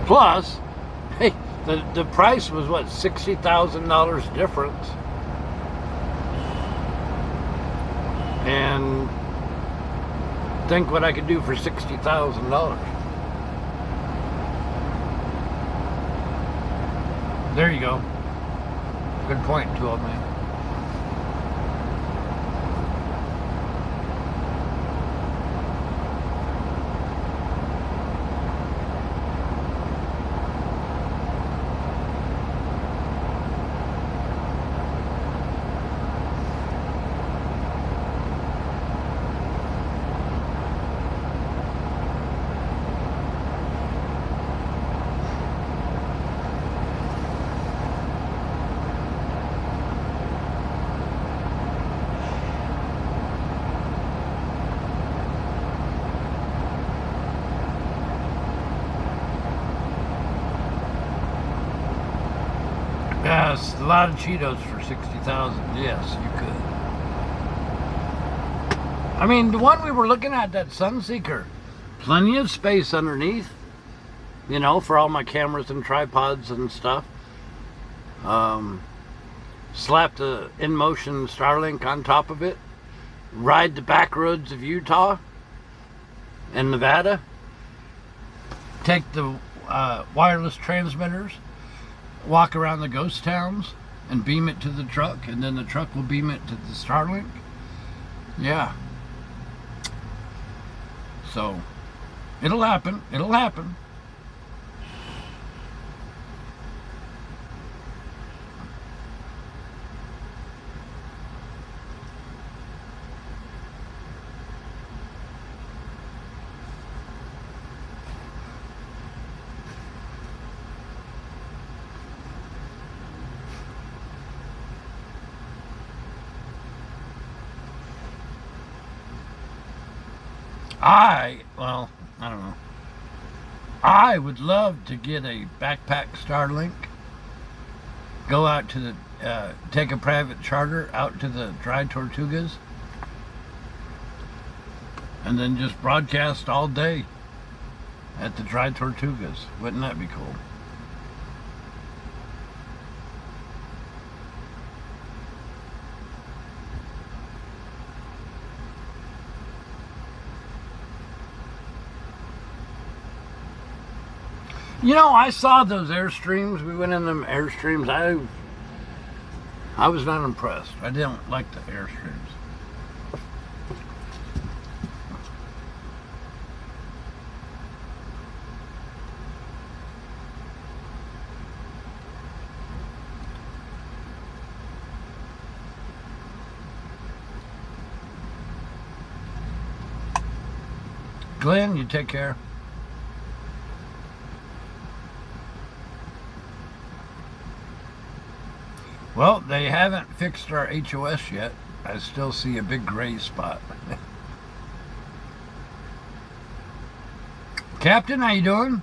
Plus, hey, the price was what, $60,000 difference. and think what I could do for $60,000. There you go. Good point, 12 man. Yes, a lot of Cheetos for 60,000. Yes, you could. I mean, the one we were looking at, that Sunseeker, plenty of space underneath, you know, for all my cameras and tripods and stuff. Slap the in-motion Starlink on top of it. Ride the backroads of Utah and Nevada. Take the wireless transmitters, walk around the ghost towns and beam it to the truck, and then the truck will beam it to the Starlink. Yeah. So, it'll happen. It'll happen. Well, I don't know. I would love to get a backpack Starlink, go out to the, take a private charter out to the Dry Tortugas, and then just broadcast all day at the Dry Tortugas. Wouldn't that be cool? You know, I saw those Airstreams. We went in them Airstreams. I was not impressed. I didn't like the Airstreams. Glenn, you take care. Well, they haven't fixed our HOS yet. I still see a big gray spot. Captain, how you doing?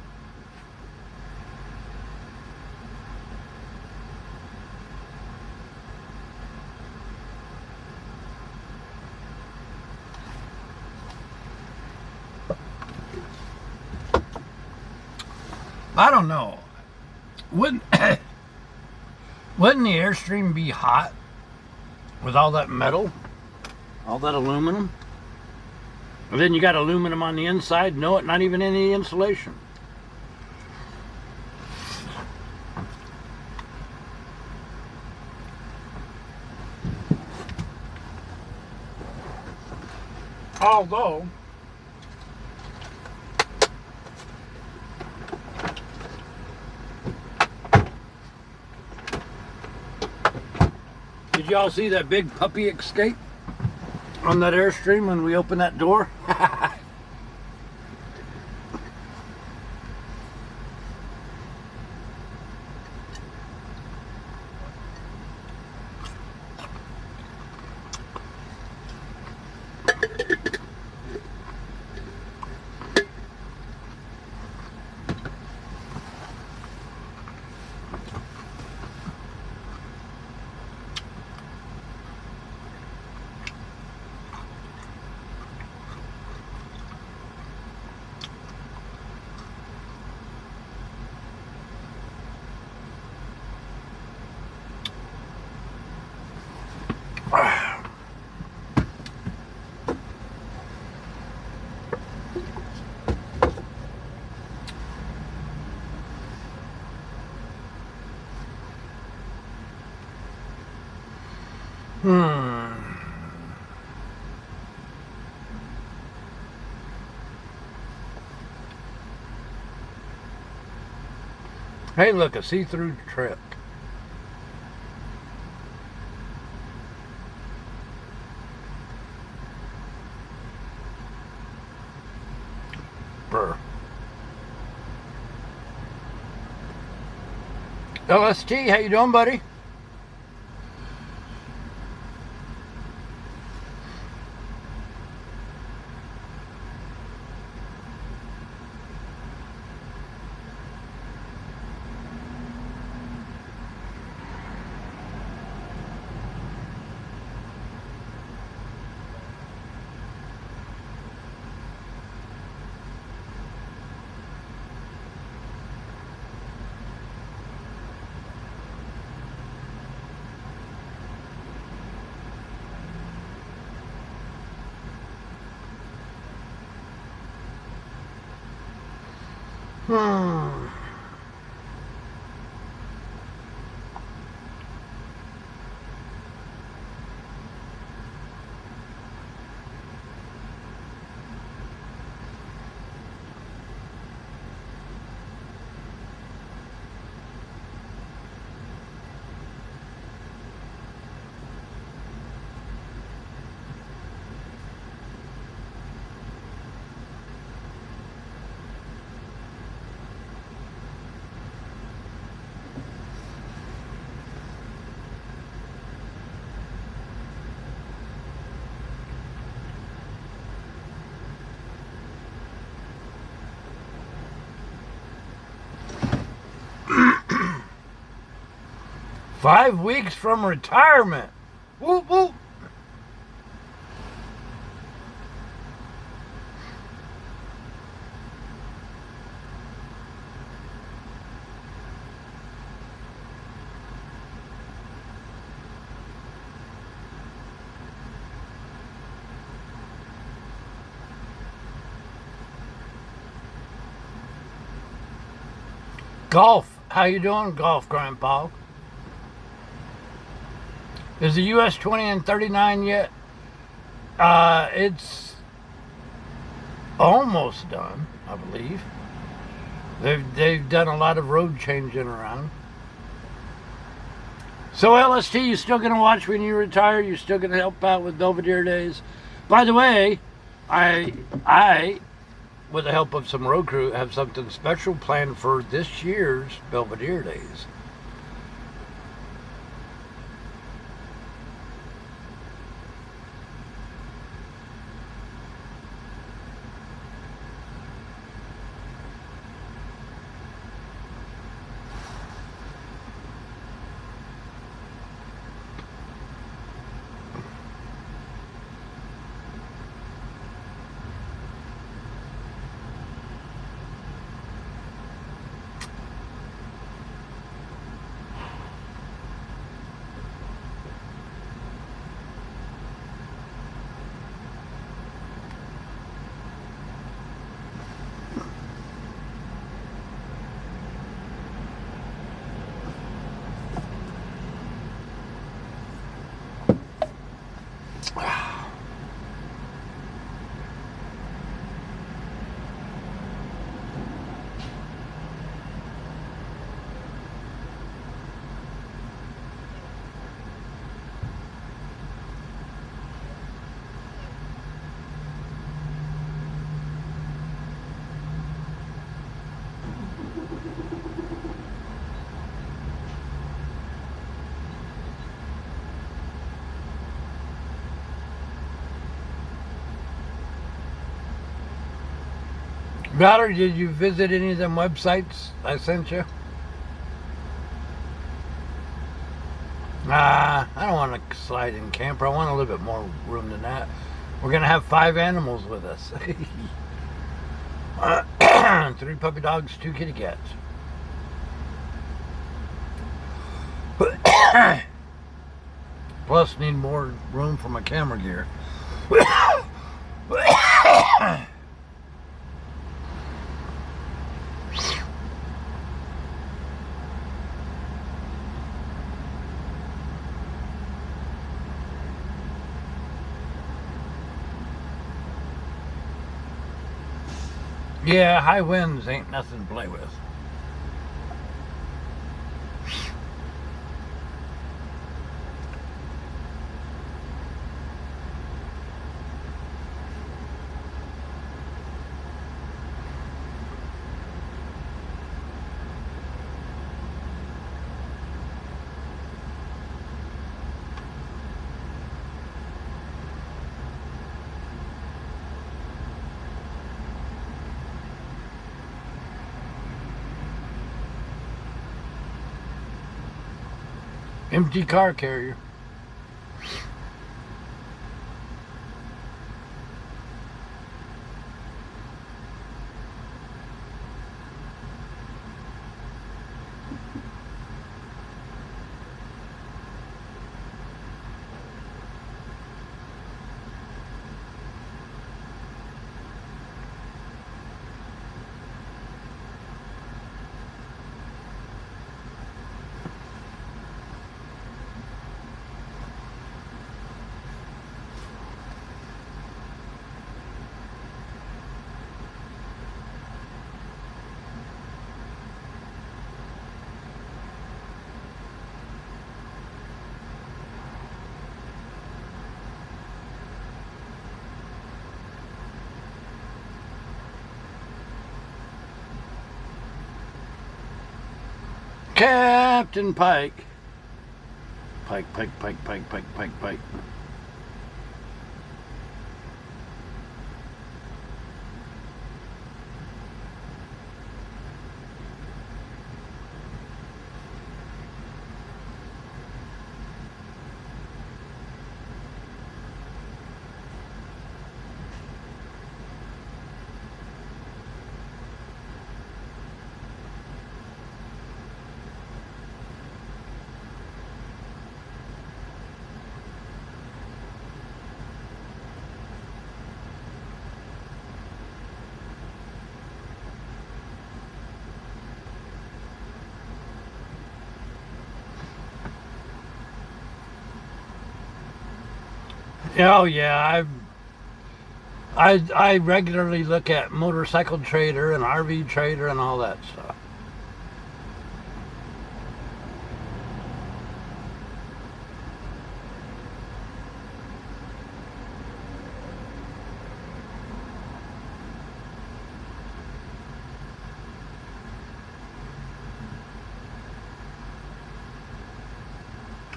I don't know. Wouldn't the Airstream be hot with all that metal, all that aluminum? And then you got aluminum on the inside, no, not even any insulation. Although, did y'all see that big puppy escape on that Airstream when we opened that door? Hey, look, a see-through truck. Brr. LST, how you doing, buddy? Hmm. 5 weeks from retirement. Whoop, whoop. Golf. How you doing, Golf Grandpa? Is the US 20 and 39 yet? It's almost done, I believe. They've done a lot of road changing around. So LST, you still gonna watch when you retire? You still gonna help out with Belvedere Days? By the way, I, with the help of some road crew, have something special planned for this year's Belvedere Days. Valerie, did you visit any of them websites I sent you? I don't want a sliding camper. I want a little bit more room than that. We're going to have 5 animals with us. 3 puppy dogs, 2 kitty cats. Plus, need more room for my camera gear. Yeah, high winds ain't nothing to play with. Empty car carrier. Captain Pike. Pike. Oh yeah, I regularly look at Motorcycle Trader and RV Trader and all that stuff.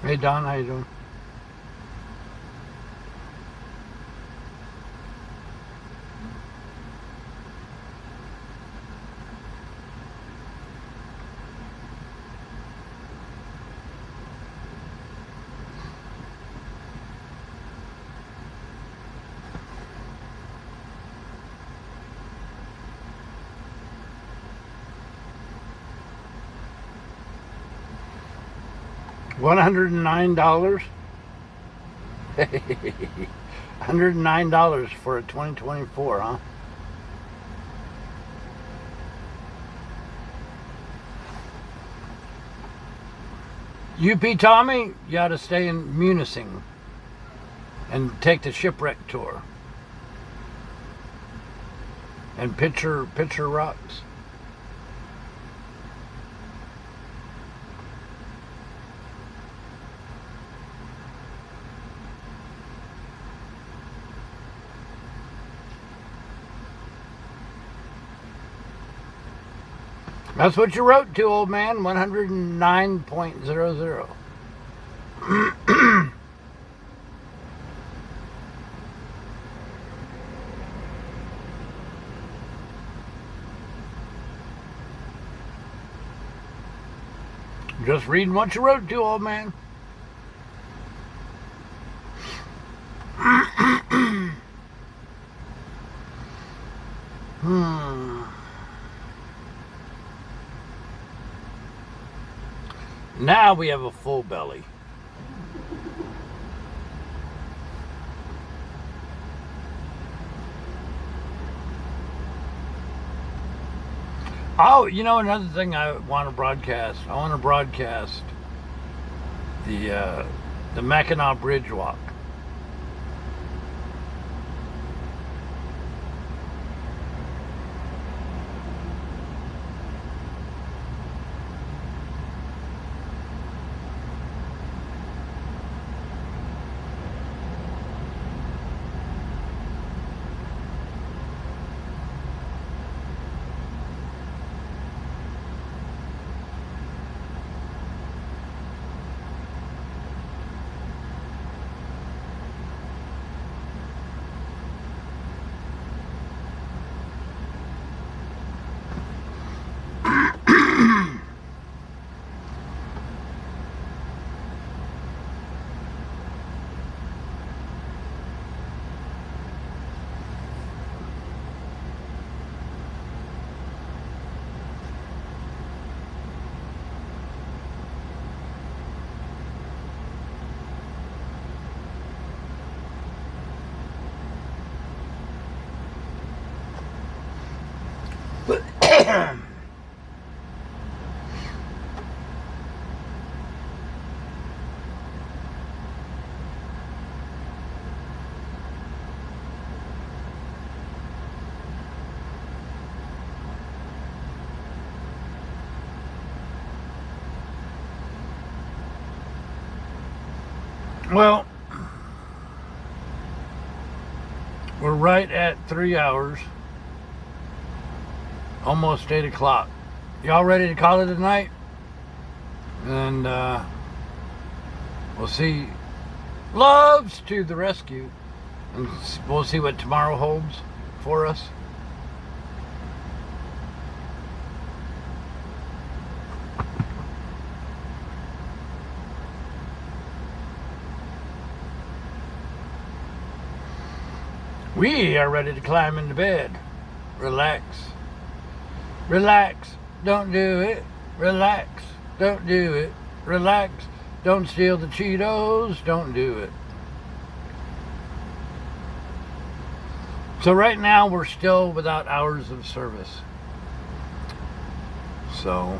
Hey Don, how you doing? $109. $109 for a 2024, huh? UP Tommy, you ought to stay in Munising and take the shipwreck tour and picture rocks. That's what you wrote to, old man. 109.00. Just reading what you wrote to, old man. Now we have a full belly. Oh, you know, another thing I want to broadcast. I want to broadcast the Mackinac Bridge Walk. Well, we're right at 3 hours, almost 8 o'clock. Y'all ready to call it a night? And we'll see. Loves to the rescue, and we'll see what tomorrow holds for us. We are ready to climb into bed. Relax. Relax. Don't do it. Relax. Don't do it. Relax. Don't steal the Cheetos. Don't do it. So right now we're still without hours of service. So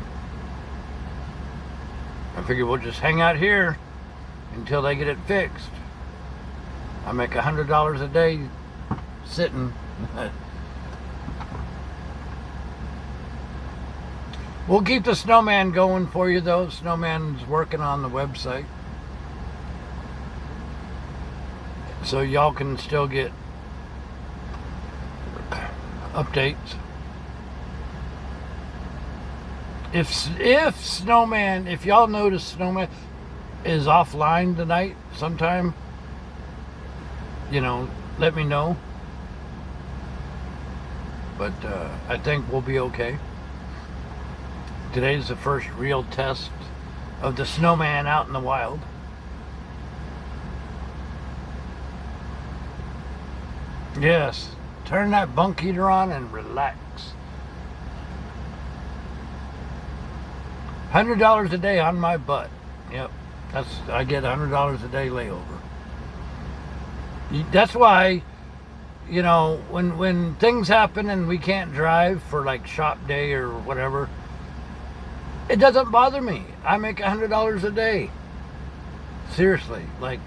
I figure we'll just hang out here until they get it fixed. I make $100 a day sitting. We'll keep the snowman going for you though. Snowman's working on the website, so y'all can still get updates. If snowman, if y'all notice snowman is offline tonight sometime, you know, let me know. But I think we'll be okay. Today's the first real test of the snowman out in the wild. Yes, turn that bunk heater on and relax. $100 a day on my butt. Yep, I get $100 a day layover. That's why, you know, when things happen and we can't drive for like shop day or whatever, it doesn't bother me. I make $100 a day. Seriously, like,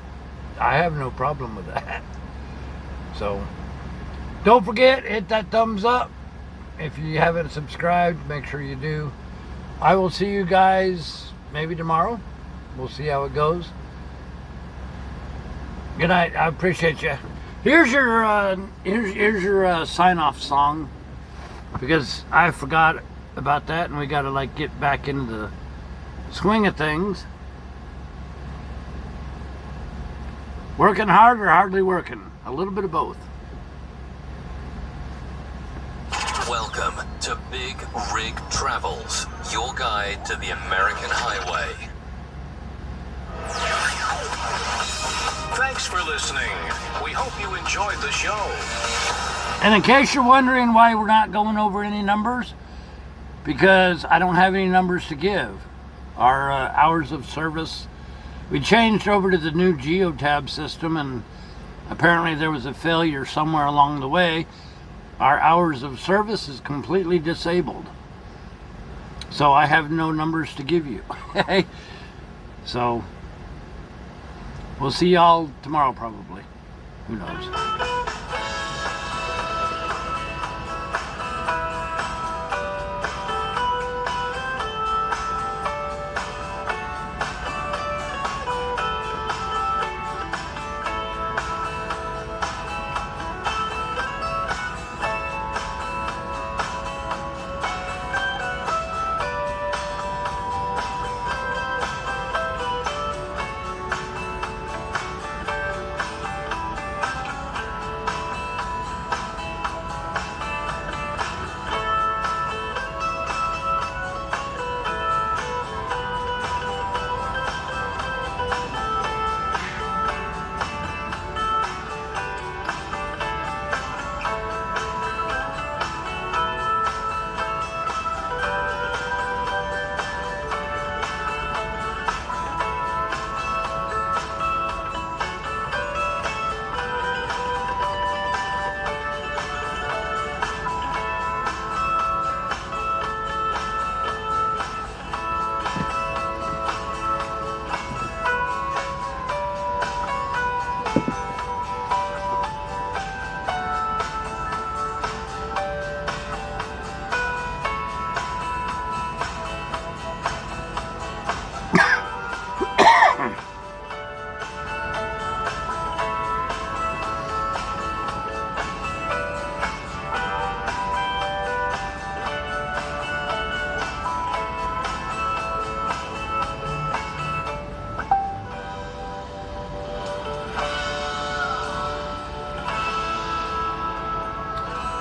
I have no problem with that. So, don't forget, hit that thumbs up. If you haven't subscribed, make sure you do. I will see you guys maybe tomorrow. We'll see how it goes. Good night. I appreciate you. Here's your sign-off song, because I forgot about that, and we got to like get back into the swing of things. Working hard or hardly working? A little bit of both. Welcome to Big Rig Travels, your guide to the American highway. Thanks for listening. We hope you enjoyed the show. And in case you're wondering why we're not going over any numbers, because I don't have any numbers to give. Our hours of service, we changed over to the new geotab system, and apparently there was a failure somewhere along the way. Our hours of service is completely disabled, so I have no numbers to give you. So we'll see y'all tomorrow probably. Who knows?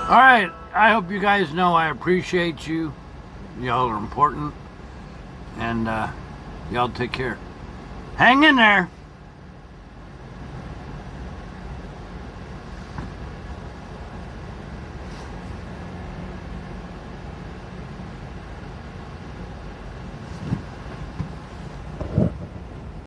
All right, I hope you guys know I appreciate you. Y'all are important, and y'all take care. Hang in there.